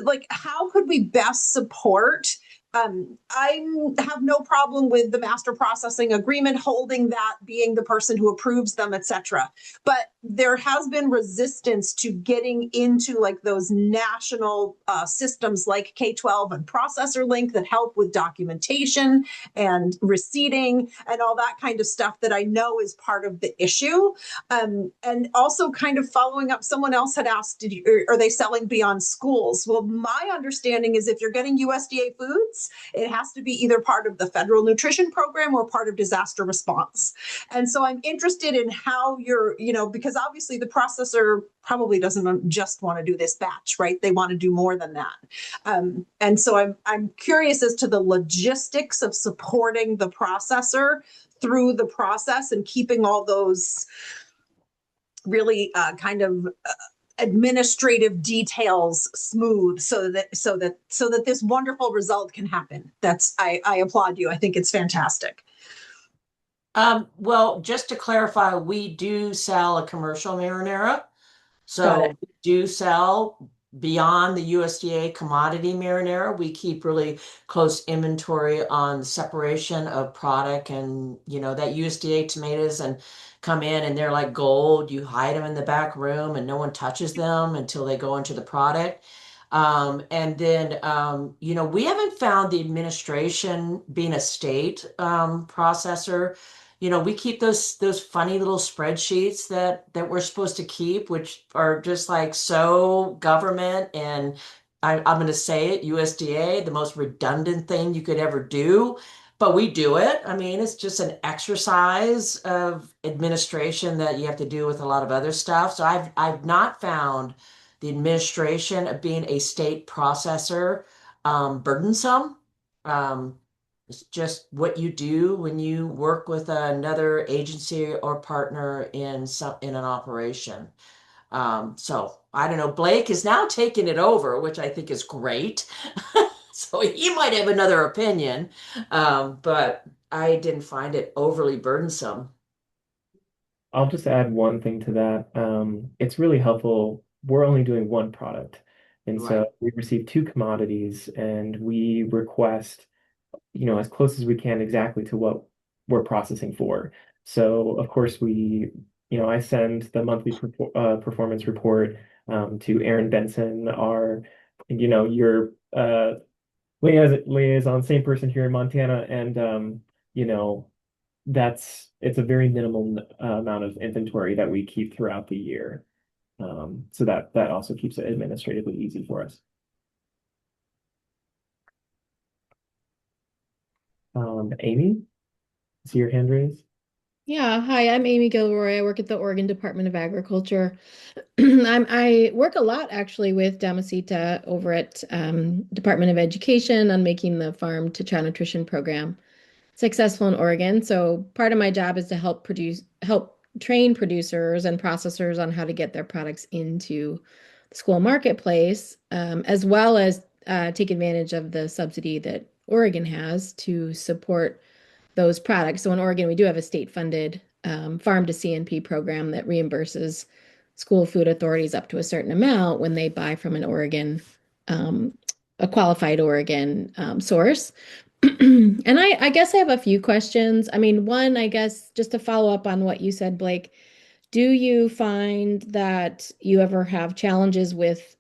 like, how could we best support I have no problem with the master processing agreement holding that, being the person who approves them, etc. But there has been resistance to getting into like those national systems like K-12 and Processor Link that help with documentation and receipting and all that kind of stuff that I know is part of the issue. And also kind of following up, someone else had asked, are they selling beyond schools? Well, my understanding is if you're getting USDA foods, it has to be either part of the federal nutrition program or part of disaster response. And so I'm interested in how you're, because obviously the processor probably doesn't just want to do this batch, right? They want to do more than that. And so I'm curious as to the logistics of supporting the processor through the process and keeping all those really kind of administrative details smooth so that this wonderful result can happen. I applaud you. I think it's fantastic. Well, just to clarify, we do sell a commercial marinara. Got So it. we do sell beyond the USDA commodity marinara. We keep really close inventory on separation of product and, that USDA tomatoes and come in and they're like gold. You hide them in the back room and no one touches them until they go into the product. And then, we haven't found the administration being a state processor. We keep those funny little spreadsheets that we're supposed to keep, which are just like so government and I'm going to say it, USDA, the most redundant thing you could ever do. But we do it. I mean, it's just an exercise of administration that you have to do with a lot of other stuff. So I've not found the administration of being a state processor burdensome. Um, It's just what you do when you work with another agency or partner in an operation. So I don't know. Blake is now taking it over, which I think is great. So he might have another opinion, but I didn't find it overly burdensome. I'll just add one thing to that. It's really helpful. We're only doing one product. And Right. so we receive two commodities and we request, as close as we can exactly to what we're processing for. So of course I send the monthly performance report to Aaron Benson, our, your liaison, same person here in Montana, and you know, it's a very minimal amount of inventory that we keep throughout the year. So that also keeps it administratively easy for us. Amy, see your hand raised? Yeah, hi, I'm Amy Gilroy. I work at the Oregon Department of Agriculture. I work a lot actually with Damasita over at Department of Education on making the farm to child nutrition program successful in Oregon. So part of my job is to help train producers and processors on how to get their products into the school marketplace, as well as take advantage of the subsidy that Oregon has to support those products. So in Oregon, we do have a state-funded farm to CNP program that reimburses school food authorities up to a certain amount when they buy from um, a qualified Oregon source. And I guess I have a few questions. I mean, one, I guess just to follow up on what you said, Blake, do you find that you ever have challenges with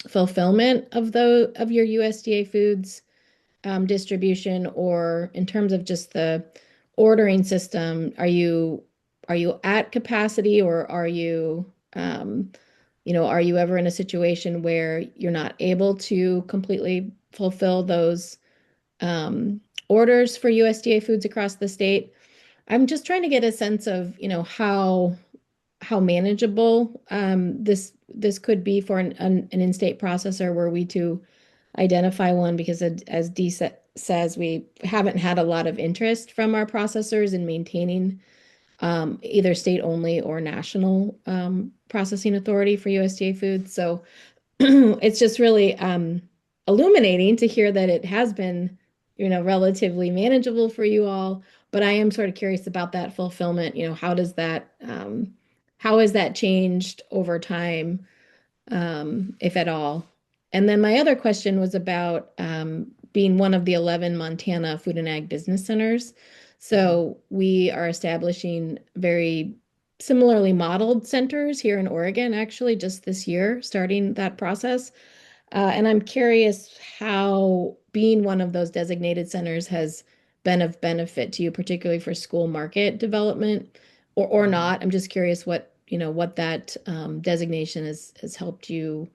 fulfillment of your USDA foods distribution, or in terms of just the ordering system, are you at capacity, or are you ever in a situation where you're not able to completely fulfill those um, orders for USDA foods across the state? I'm just trying to get a sense of, how manageable this could be for an in-state processor were we to identify one, because as Dee says, we haven't had a lot of interest from our processors in maintaining either state only or national processing authority for USDA foods. So it's just really illuminating to hear that it has been, relatively manageable for you all. But I am sort of curious about that fulfillment. How has that changed over time, if at all? And then my other question was about being one of the 11 Montana Food and Ag Business Centers. So we are establishing very similarly modeled centers here in Oregon, actually, just this year, starting that process. And I'm curious how being one of those designated centers has been of benefit to you, particularly for school market development, or not. I'm just curious what that designation has helped you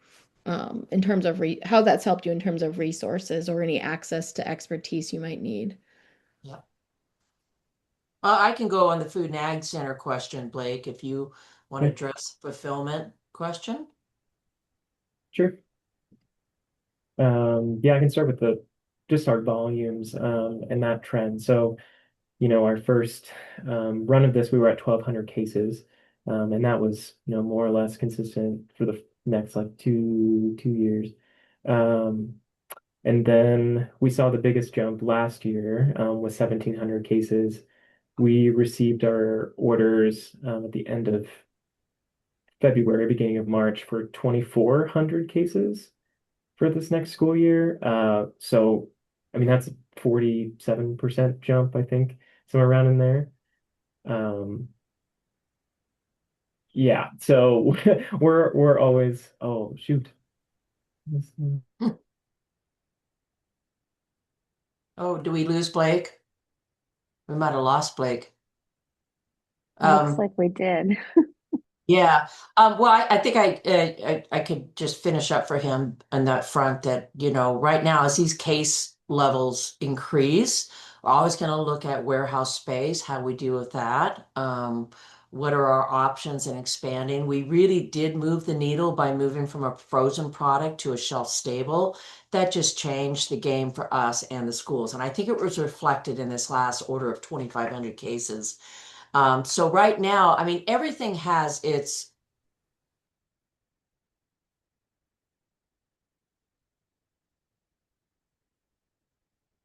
in terms of how that's helped you in terms of resources or any access to expertise you might need. Yeah. I can go on the Food and Ag Center question, Blake, if you want to Yeah, address the fulfillment question. sure. Yeah, I can start with just our volumes and that trend. So, our first run of this, we were at 1,200 cases, and that was, more or less consistent for the next like two years. Um, and then we saw the biggest jump last year with 1,700 cases. We received our orders at the end of February, beginning of March for 2,400 cases for this next school year. So, I mean, that's a 47% jump, I think, somewhere around in there. Um, yeah, so we're always, oh shoot. Oh, do we lose Blake? We might have lost Blake. Looks Um, like we did. Yeah. Well, I think I could just finish up for him on that front that, right now as these case levels increase, we're always going to look at warehouse space, how we deal with that. what are our options in expanding. We really did move the needle by moving from a frozen product to a shelf stable. That just changed the game for us and the schools. And I think it was reflected in this last order of 2,500 cases. So right now, I mean, everything has its.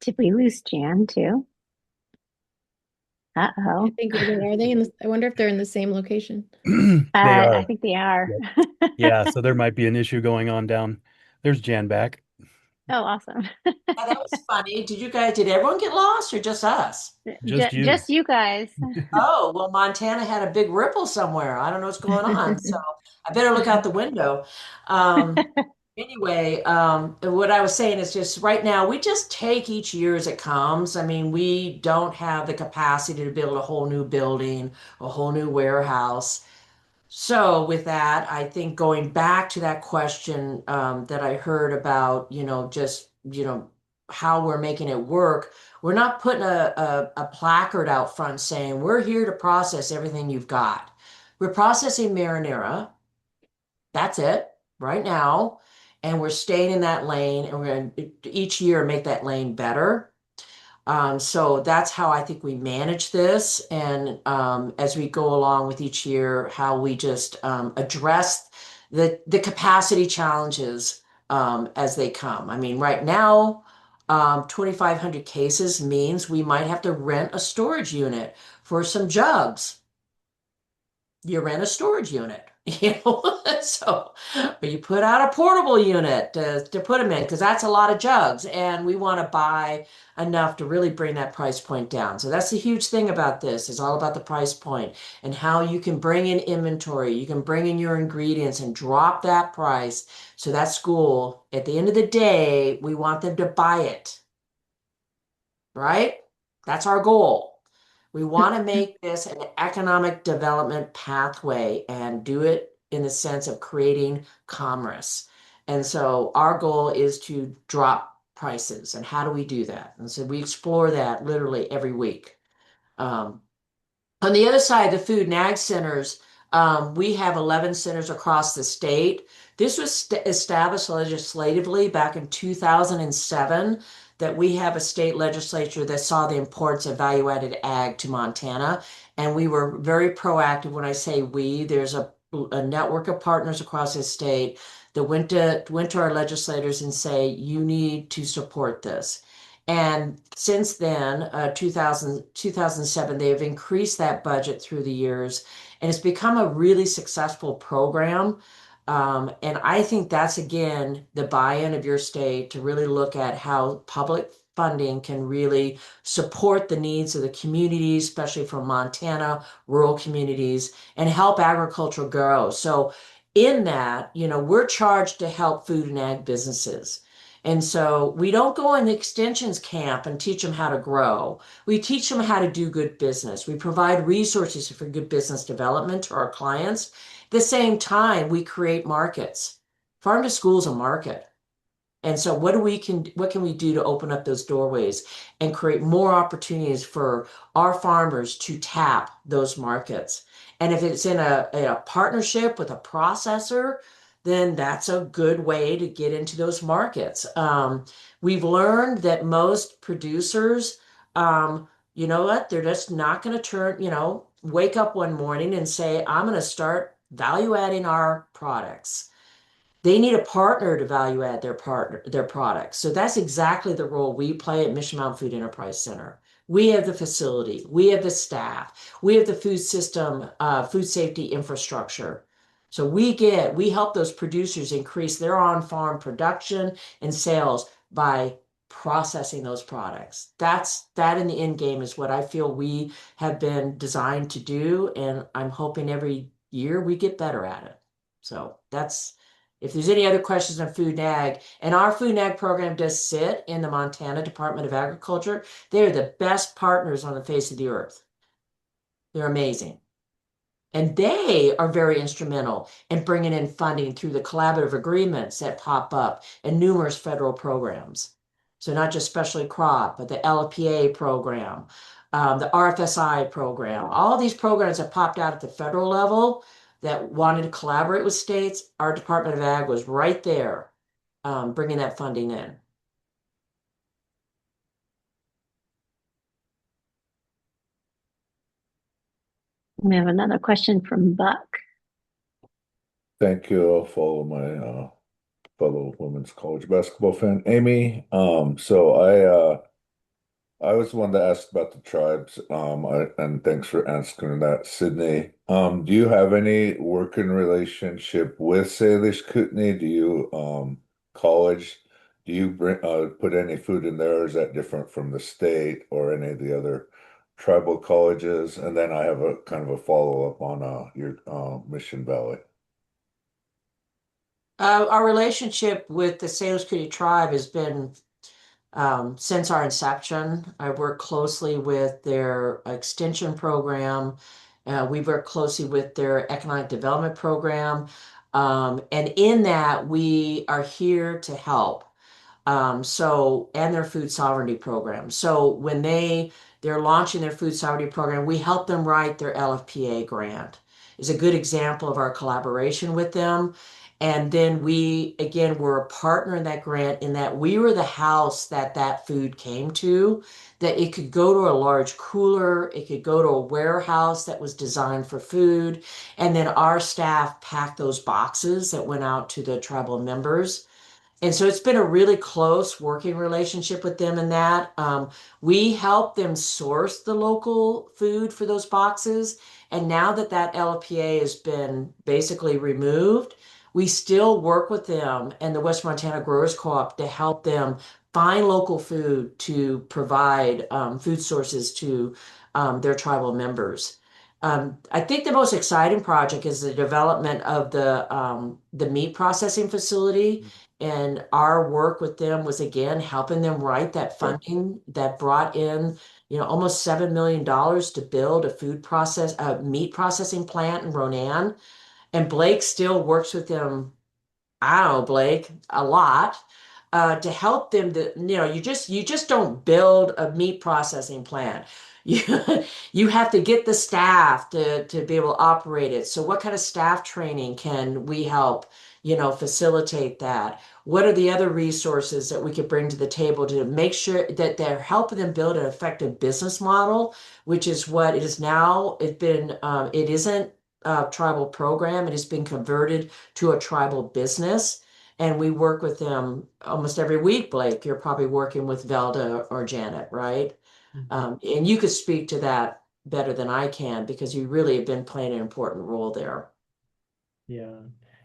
Did we lose Jan too? I Uh-oh. think are they in I wonder if they're in the same location. They I are. think they are. Yep. Yeah, so there might be an issue going on down. There's Jan back. Oh, awesome. Yeah, that was funny. Did everyone get lost or just us? Just you. Just you guys. Oh, well, Montana had a big ripple somewhere. I don't know what's going on. So I better look out the window. Um, anyway, what I was saying is just right now, we just take each year as it comes. I mean, we don't have the capacity to build a whole new building, a whole new warehouse. So with that, I think going back to that question that I heard about, just, how we're making it work, we're not putting a placard out front saying, we're here to process everything you've got. We're processing marinara. That's it right now. And we're staying in that lane and we're going to each year make that lane better. So that's how I think we manage this. And as we go along with each year, how we just address the capacity challenges as they come. I mean, right now, 2,500 cases means we might have to rent a storage unit for some jugs. You rent a storage unit, so but you put out a portable unit to put them in because that's a lot of jugs, and we want to buy enough to really bring that price point down. So that's the huge thing about this is all about the price point and how you can bring in inventory, you can bring in your ingredients and drop that price so that school, at the end of the day, we want them to buy it, right? That's our goal. We want to make this an economic development pathway and do it in the sense of creating commerce. And so our goal is to drop prices. And how do we do that? And so we explore that literally every week. Um, on the other side, the food and ag centers, we have 11 centers across the state. This was established legislatively back in 2007 that we have a state legislature that saw the importance of value-added ag to Montana. And we were very proactive. When I say we, there's a network of partners across the state that went to our legislators and say, you need to support this. And since then, 2007, they have increased that budget through the years, and it's become a really successful program. And I think that's, again, the buy-in of your state to really look at how public funding can really support the needs of the communities, especially from Montana, rural communities, and help agriculture grow. So in that, we're charged to help food and ag businesses. And so we don't go in the extensions camp and teach them how to grow. We teach them how to do good business. We provide resources for good business development to our clients. At the same time, we create markets. Farm to school is a market. And so what can we do to open up those doorways and create more opportunities for our farmers to tap those markets? And if it's in a partnership with a processor, then that's a good way to get into those markets. We've learned that most producers, you know what, they're just not going to wake up one morning and say, I'm going to start value adding our products. They need a partner to value add their products. So that's exactly the role we play at Mission Mountain Food Enterprise Center. We have the facility, we have the staff, we have the food system, food safety infrastructure. So we help those producers increase their on-farm production and sales by processing those products. That in the end game is what I feel we have been designed to do, and I'm hoping every year we get better at it. So that's if there's any other questions on food and ag, and our food and ag program does sit in the Montana Department of Agriculture, they're the best partners on the face of the earth. They're amazing. And they are very instrumental in bringing in funding through the collaborative agreements that pop up and numerous federal programs. So not just specialty crop, but the LPA program, the RFSI program. All these programs that popped out at the federal level that wanted to collaborate with states. Our Department of Ag was right there, bringing that funding in. We have another question from Buck. Thank you. I'll follow my fellow women's college basketball fan, Amy. I was the one that asked about the tribes. And thanks for answering that, Sydney. Do you have any working relationship with Salish Kootenai? Do you college? Do you put any food in there? Or is that different from the state or any of the other tribal colleges? And then I have a kind of a follow-up on your Mission Valley. Our relationship with the Salish Kootenai tribe has been since our inception. I work closely with their extension program. We work closely with their economic development program. And in that, we are here to help. And their food sovereignty program. So when they're launching their food sovereignty program, we help them write their LFPA grant. Is a good example of our collaboration with them. And then we, again, were a partner in that grant in that we were the house that that food came to, that it could go to a large cooler, it could go to a warehouse that was designed for food, and then our staff packed those boxes that went out to the tribal members. And so it's been a really close working relationship with them in that. We help them source the local food for those boxes. And now that that LPA has been basically removed, we still work with them and the West Montana Growers Co-op to help them find local food to provide food sources to their tribal members. I think the most exciting project is the development of the meat processing facility. And our work with them was again helping them write that funding that brought in, almost $7 million to build a meat processing plant in Ronan. And Blake still works with them, I don't know, Blake, a lot, to help them you just don't build a meat processing plant. You you have to get the staff to be able to operate it. So what kind of staff training can we help, facilitate that? What are the other resources that we could bring to the table to make sure that they're helping them build an effective business model, which is what it is now. It isn't a tribal program. It has been converted to a tribal business. And we work with them almost every week, Blake. You're probably working with Velda or Janet, right? And you could speak to that better than I can because you really have been playing an important role there. Yeah,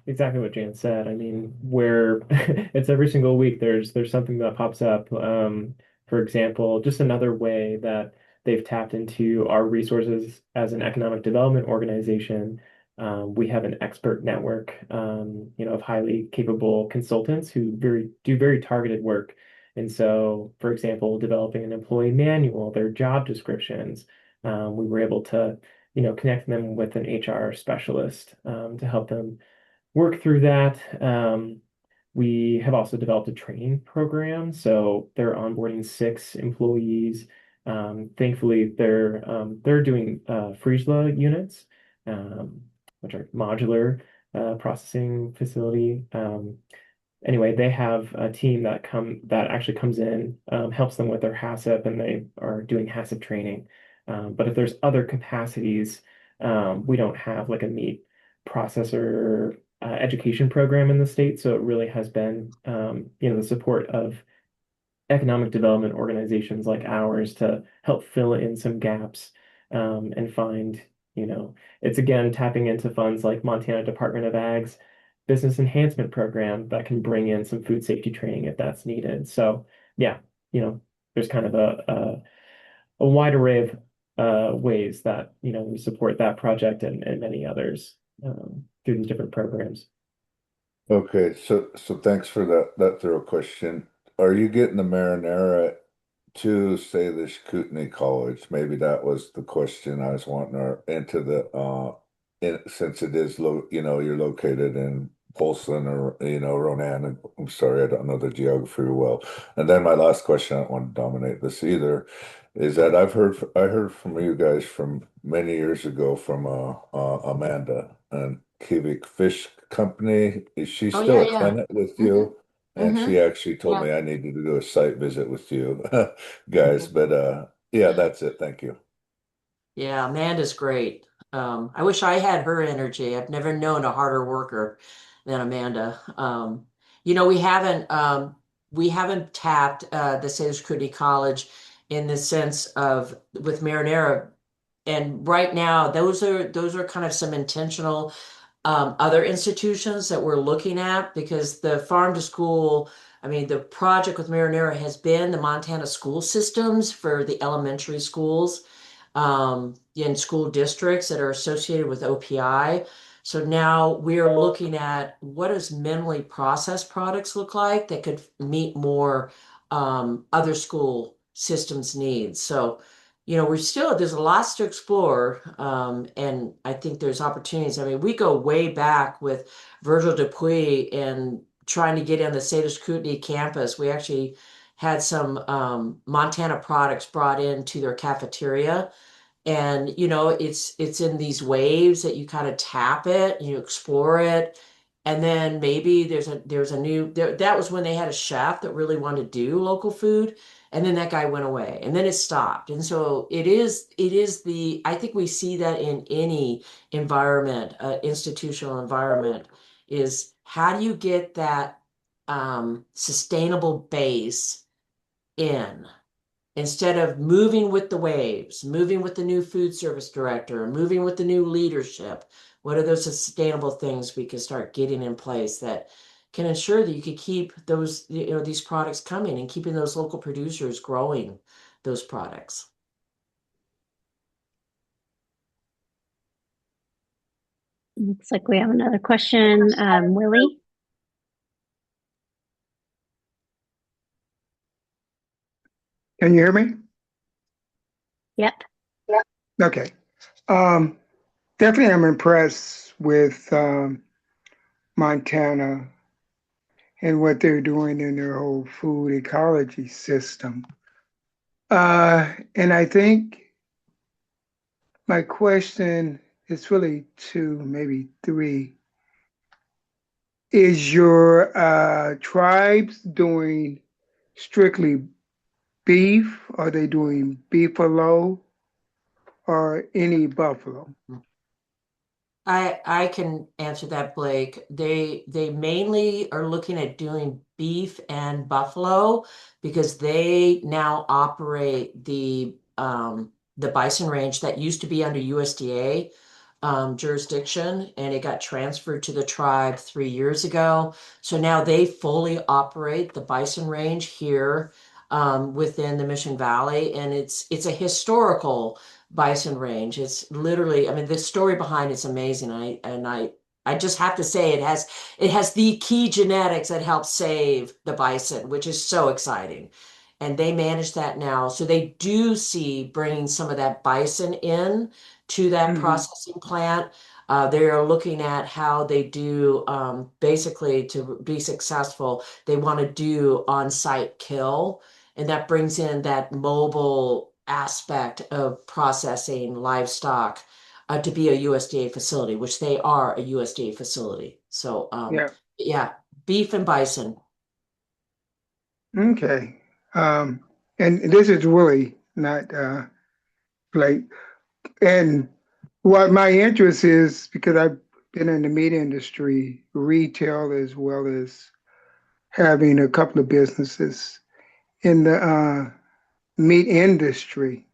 exactly what Jan said. I mean, where it's every single week there's something that pops up. For example, just another way that they've tapped into our resources as an economic development organization. We have an expert network, of highly capable consultants who do very targeted work. And so, for example, developing an employee manual, their job descriptions, we were able to connect them with an HR specialist to help them work through that. We have also developed a training program, so they're onboarding 6 employees. Thankfully, they're doing Friesla units, which are modular processing facility. Anyway, they have a team that actually comes in, helps them with their HACCP, and they are doing HACCP training. But if there's other capacities, we don't have like a meat processor education program in the state. So it really has been, the support of economic development organizations like ours to help fill in some gaps and find, it's again tapping into funds like Montana Department of Ag's business enhancement program that can bring in some food safety training if that's needed. So yeah, there's kind of a wide array of ways that we support that project and many others through these different programs. Okay, so thanks for that thorough question. Are you getting the Marinara to say this Kootenai College? Maybe that was the question I was wanting, or into the since it is you're located in Polson or Ronan. I'm sorry, I don't know the geography well. And then my last question, I don't want to dominate this either, is that I heard from you guys from many years ago from Amanda and Kivik Fish Company. Is she Oh still yeah, a yeah. tenant with Mm-hmm. you? And Mm-hmm. she actually told Yeah. me I needed to do a site visit with you guys. But yeah, that's it. Thank you. Yeah, Amanda's great. I wish I had her energy. I've never known a harder worker than Amanda. We haven't tapped the Salish Kootenai College in the sense of with Marinara. And right now, those are kind of some intentional other institutions that we're looking at because the farm to school, I mean, the project with Marinara has been the Montana school systems for the elementary schools in school districts that are associated with OPI. So now we're looking at what does minimally processed products look like that could meet more other school systems needs. So, there's a lot to explore, and I think there's opportunities. I mean, we go way back with Virgil Dupuy and trying to get on the Salish Kootenai campus. We actually had some Montana products brought into their cafeteria and it's in these waves that you kind of tap it and you explore it and then maybe there's a new that was when they had a chef that really wanted to do local food and then that guy went away and then it stopped and so it is the I think we see that in any environment institutional environment is how do you get that sustainable base in instead of moving with the waves, moving with the new food service director, moving with the new leadership, what are those sustainable things we can start getting in place that can ensure that you can keep those, these products coming and keeping those local producers growing those products? Looks like we have another question. Willie? Can you hear me? Yep. Okay. Um, Definitely I'm impressed with Montana and what they're doing in their whole food ecology system. And I think my question is really two, maybe three. Is your tribes doing strictly beef? Are they doing beefalo or any buffalo? I can answer that, Blake. They mainly are looking at doing beef and buffalo because they now operate the bison range that used to be under USDA jurisdiction, and it got transferred to the tribe 3 years ago. So now they fully operate the bison range here within the Mission Valley, and it's a historical bison range. It's literally, I mean, the story behind it's amazing. I just have to say it has the key genetics that help save the bison, which is so exciting. And they manage that now. So they do see bringing some of that bison in to that Hmm. processing plant. They are looking at how they do basically to be successful, they want to do on-site kill and that brings in that mobile aspect of processing livestock to be a USDA facility, which they are a USDA facility. So, Yeah. yeah, beef and bison. Okay. Um, and this is really not like, and what my interest is because I've been in the meat industry, retail, as well as having a couple of businesses in the meat industry.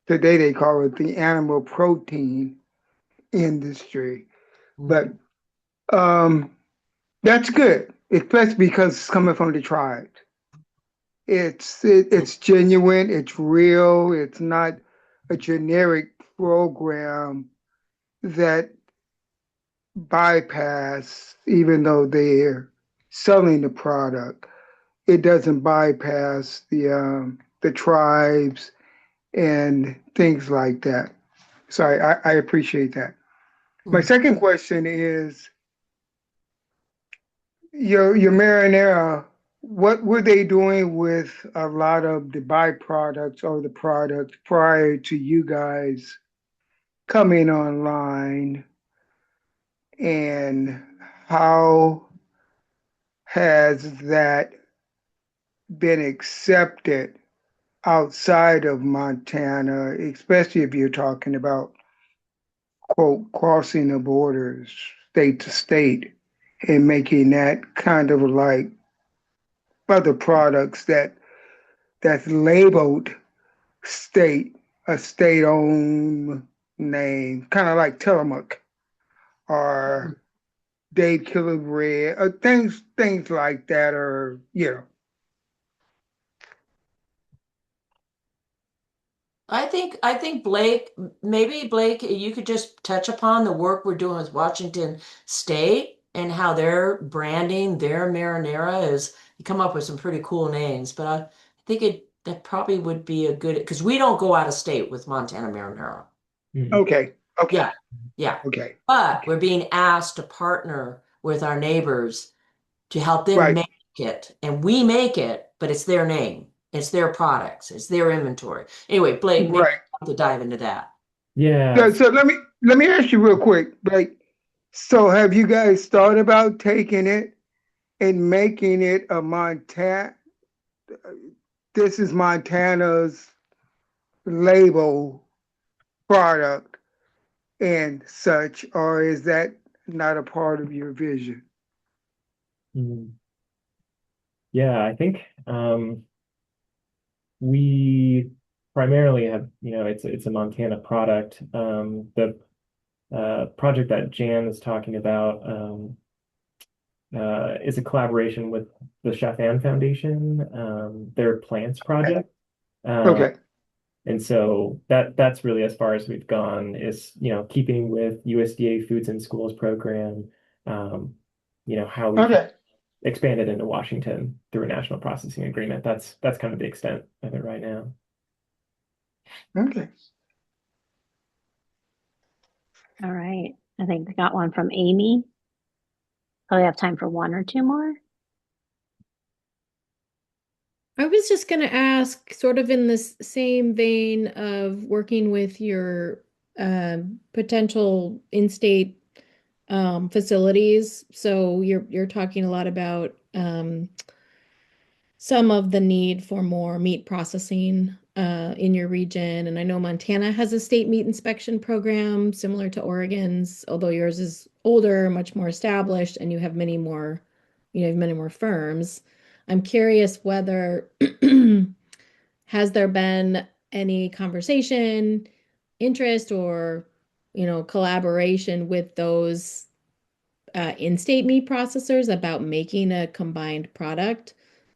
Today they call it the animal protein industry. But Mhm. um, that's good, especially because it's coming from the tribe. It's genuine, it's real, it's not a generic program that bypass, even though they're selling the product, it doesn't bypass the tribes and things like that. So I appreciate that. My Mhm. second question is your marinara, what were they doing with a lot of the byproducts or the products prior to you guys coming online? And how has that been accepted outside of Montana, especially if you're talking about, quote, crossing the borders state to state and making that kind of like other products that's labeled state, a state-owned name, kind of like Tillamook or Dave Killer Bread, things like that, or I think Blake, maybe Blake, you could just touch upon the work we're doing with Washington State and how their branding, their marinara is, you come up with some pretty cool names, but I think that probably would be a good, because we don't go out of state with Montana marinara. Mhm. okay, okay, Yeah, yeah. okay, But okay, we're being asked to partner with our neighbors to help them right, make it. And we make it, but it's their name, it's their products, it's their inventory. Anyway, Blake, maybe right. you have to dive into that. Yeah. So let me ask you real quick, like, so have you guys thought about taking it and making it a Montana? This is Montana's label product and such, or is that not a part of your vision? Mhm. Yeah, I think we primarily have, it's a Montana product. The project that Jan is talking about is a collaboration with the Chafan Foundation, their plants project. Uh, Okay, and so that's really as far as we've gone is, keeping with USDA Foods in Schools program, um, how we can okay, expand it into Washington through a national processing agreement. That's kind of the extent of it right now. okay. All right. I think we got one from Amy. Probably have time for one or two more. I was just going to ask, sort of in this same vein of working with your potential in-state facilities. So you're talking a lot about some of the need for more meat processing in your region. And I know Montana has a state meat inspection program similar to Oregon's, although yours is older, much more established, and you have many more firms. I'm curious whether has there been any conversation, interest, or collaboration with those in-state meat processors about making a combined product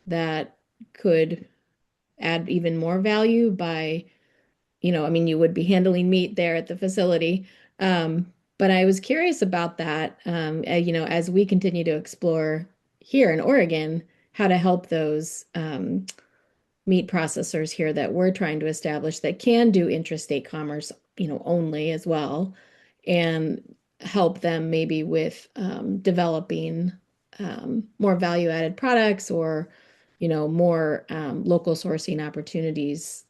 that could add even more value by, I mean, you would be handling meat there at the facility. But I was curious about that, as we continue to explore here in Oregon, how to help those meat processors here that we're trying to establish that can do intrastate commerce, only as well, and help them maybe with developing more value-added products or, more local sourcing opportunities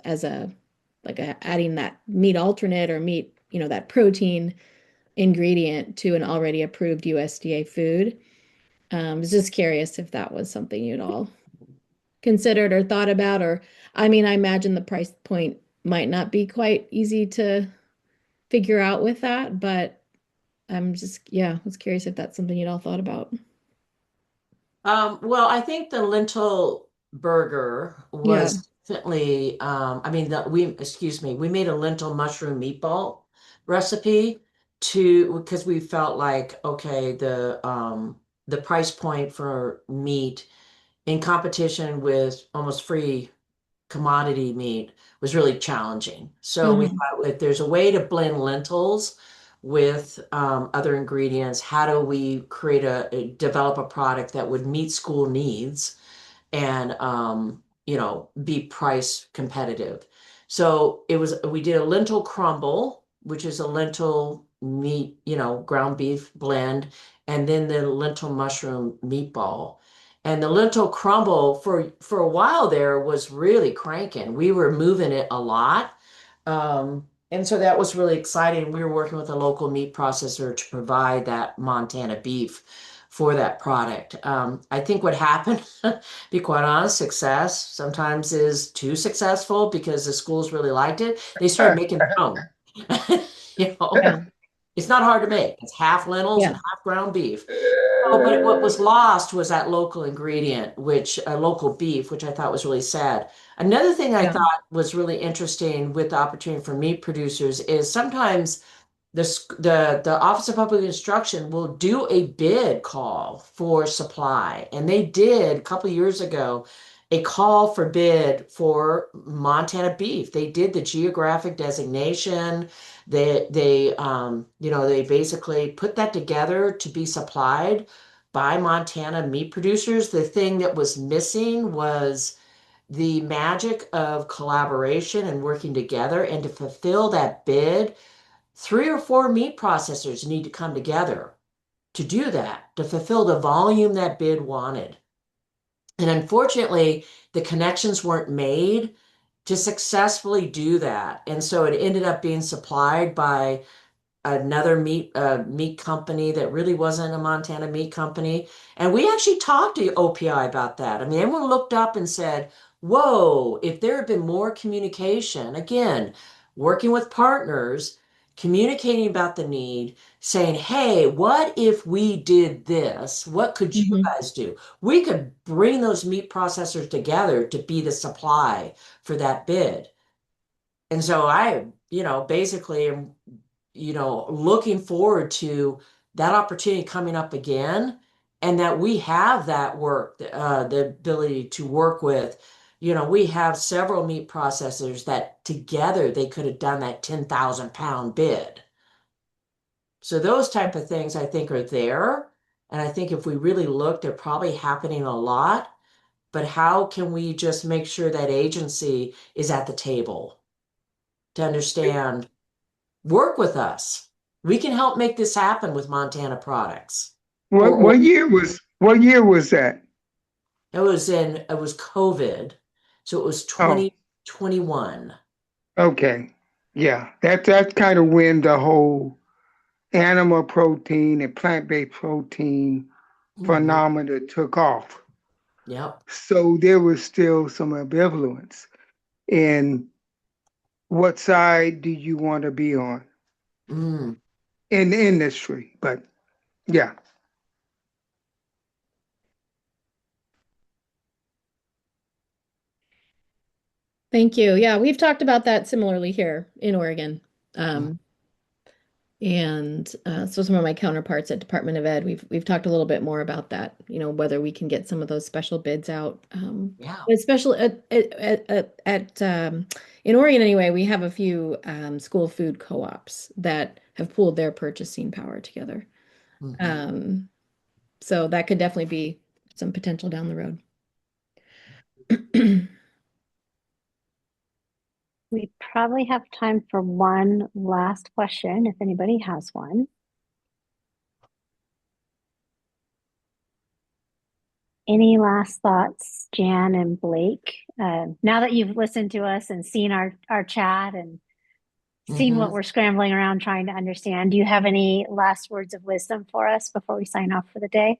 as adding that meat alternate or meat, that protein ingredient to an already approved USDA food. I was just curious if that was something you'd all considered or thought about, or I mean, I imagine the price point might not be quite easy to figure out with that, but I was curious if that's something you'd all thought about. Well, I think the lentil burger Yeah. was definitely, I mean, excuse me, we made a lentil mushroom meatball recipe because we felt like, okay, the price point for meat in competition with almost free commodity meat was really challenging. So we Uh-huh. thought if there's a way to blend lentils with other ingredients, how do we develop a product that would meet school needs and be price competitive. So we did a lentil crumble, which is a lentil meat, ground beef blend, and then the lentil mushroom meatball. And the lentil crumble for a while there was really cranking. We were moving it a lot. And so that was really exciting. We were working with a local meat processor to provide that Montana beef for that product. I think what happened, be quite honest, success sometimes is too successful because the schools really liked it. They started making their own. You know, Yeah. it's not hard to make. It's half lentils and Yeah. half ground beef. Oh, but what was lost was that local ingredient, which local beef, which I thought was really sad. Another thing I Yeah. thought was really interesting with the opportunity for meat producers is sometimes the Office of Public Instruction will do a bid call for supply, and they did a couple of years ago a call for bid for Montana beef. They did the geographic designation. They basically put that together to be supplied by Montana meat producers. The thing that was missing was the magic of collaboration and working together, and to fulfill that bid 3 or 4 meat processors need to come together to do that, to fulfill the volume that bid wanted. And unfortunately, the connections weren't made to successfully do that. And so it ended up being supplied by another meat company that really wasn't a Montana meat company. And we actually talked to OPI about that. I mean, everyone looked up and said, whoa, if there had been more communication, again, working with partners, communicating about the need, saying, hey, what if we did this? What could you Mhm. guys do? We could bring those meat processors together to be the supply for that bid. And so I, basically am looking forward to that opportunity coming up again, and that we have that work, the ability to work with, we have several meat processors that together they could have done that 10,000 pound bid. So those type of things I think are there. And I think if we really look, they're probably happening a lot. But how can we just make sure that agency is at the table to understand? Work with us. We can help make this happen with Montana products. Or What year was that? it was COVID. So it was Oh, 2021. okay. Yeah, that's kind of when the whole animal protein and plant-based protein Hmm. phenomena took off. Yep. So there was still some ambivalence in what side do you want to be on Mm. in the industry. But yeah, Thank you. Yeah, we've talked about that similarly here in Oregon. Um, and so some of my counterparts at Department of Ed, we've talked a little bit more about that, whether we can get some of those special bids out. Yeah. Especially in Oregon anyway, we have a few school food co-ops that have pooled their purchasing power together. Mhm. Um, so that could definitely be some potential down the road. We probably have time for one last question if anybody has one. Any last thoughts, Jan and Blake? Now that you've listened to us and seen our chat and seen what Mhm. we're scrambling around trying to understand, do you have any last words of wisdom for us before we sign off for the day?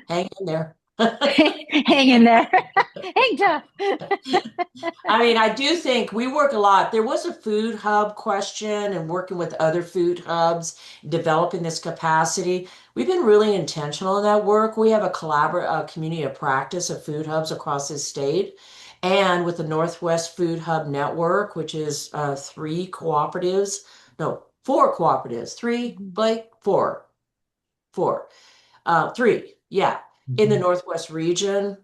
Hang in there. Hang in there. Hang tough. I mean, I do think we work a lot. There was a food hub question and working with other food hubs, developing this capacity. We've been really intentional in that work. We have a community of practice of food hubs across this state. And with the Northwest Food Hub Network, which is 3 cooperatives, no, 4 cooperatives, three, Blake, four. 3, yeah, in the Mhm. Northwest region.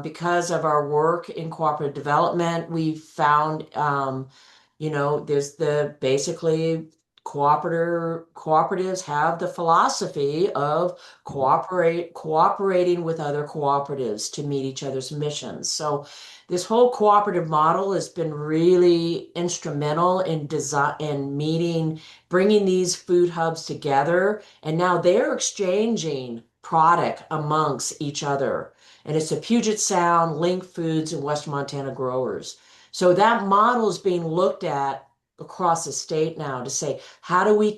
Because of our work in cooperative development, we found, there's the basically cooperatives have the philosophy of cooperating with other cooperatives to meet each other's missions. So this whole cooperative model has been really instrumental in bringing these food hubs together, and now they're exchanging product amongst each other. And it's the Puget Sound, Link Foods, and Western Montana growers. So that model is being looked at across the state now to say, how do we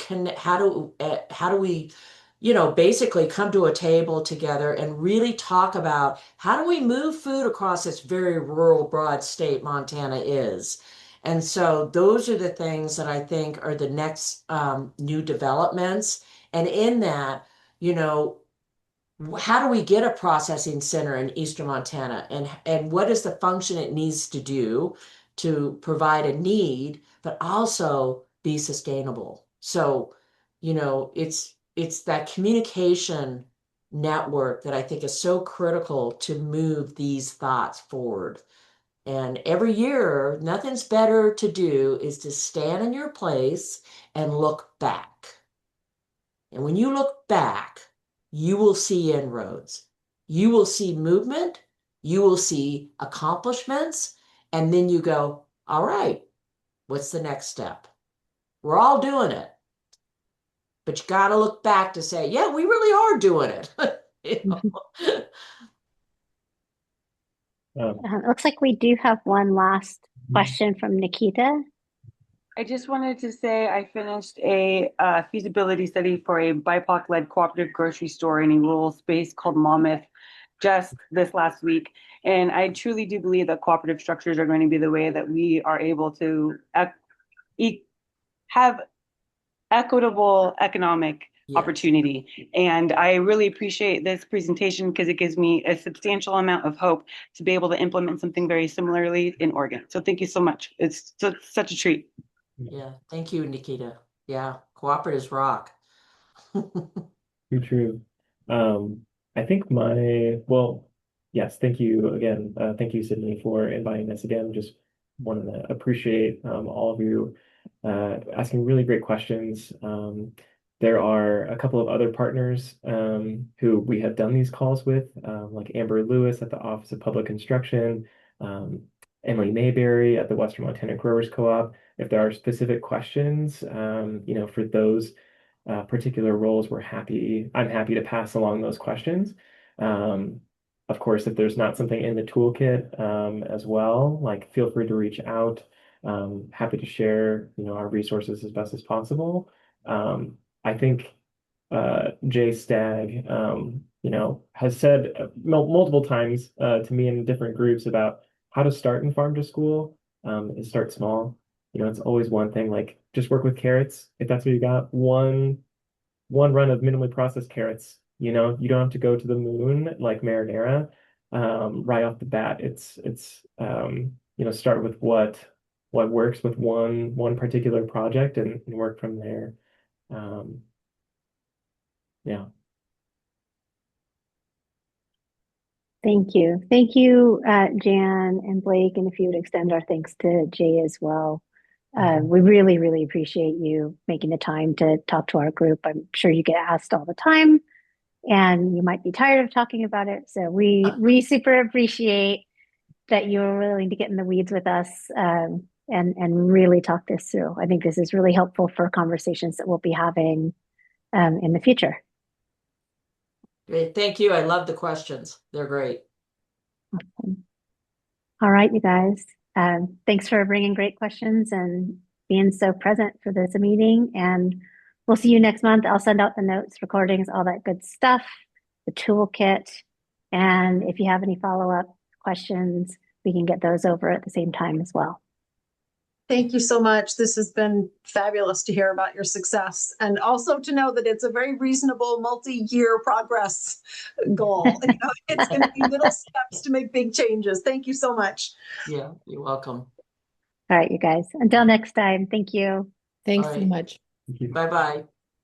basically come to a table together and really talk about how do we move food across this very rural, broad state Montana is. And so those are the things that I think are the next new developments. And in that, how do we get a processing center in Eastern Montana, and what is the function it needs to do to provide a need, but also be sustainable? So, it's that communication network that I think is so critical to move these thoughts forward. And every year, nothing's better to do is to stand in your place and look back. And when you look back, you will see inroads. You will see movement. You will see accomplishments. And then you go, all right, what's the next step? We're all doing it. But you got to look back to say, yeah, we really are doing it. It looks like we do have one last question from Nikita. I just wanted to say I finished a feasibility study for a BIPOC-led cooperative grocery store in a rural space called Monmouth just this last week. And I truly do believe that cooperative structures are going to be the way that we are able to have equitable economic opportunity. And I really appreciate this presentation because it gives me a substantial amount of hope to be able to implement something very similarly in Oregon. So thank you so much. It's such a treat. Yeah, thank you, Nikita. Yeah, cooperatives rock. Too true. I think yes, thank you again. Thank you, Sydney, for inviting us again. Just wanted to appreciate all of you asking really great questions. There are a couple of other partners who we have done these calls with, like Amber Lewis at the Office of Public Instruction, Emily Mayberry at the Western Montana Growers Co-op. If there are specific questions, for those particular roles, I'm happy to pass along those questions. Of course, if there's not something in the toolkit as well, like feel free to reach out. Happy to share, our resources as best as possible. I think Jay Stagg, has said multiple times to me in different groups about how to start in farm to school is start small. It's always one thing, like just work with carrots. If that's what you got, one run of minimally processed carrots, you don't have to go to the moon like marinara right off the bat. It's start with what works with one particular project and work from there. Yeah. Thank you. Thank you, Jan and Blake. And if you would extend our thanks to Jay as well. We really, really appreciate you making the time to talk to our group. I'm sure you get asked all the time and you might be tired of talking about it. So we super appreciate that you're willing to get in the weeds with us and really talk this through. I think this is really helpful for conversations that we'll be having in the future. Great. Thank you. I love the questions. They're great. Awesome. All right, you guys. Thanks for bringing great questions and being so present for this meeting. And we'll see you next month. I'll send out the notes, recordings, all that good stuff, the toolkit. And if you have any follow-up questions, we can get those over at the same time as well. Thank you so much. This has been fabulous to hear about your success and also to know that it's a very reasonable multi-year progress goal. It's going to be little steps to make big changes. Thank you so much. Yeah, you're welcome. All right, you guys. Until next time, thank you. Thanks so much. Bye-bye.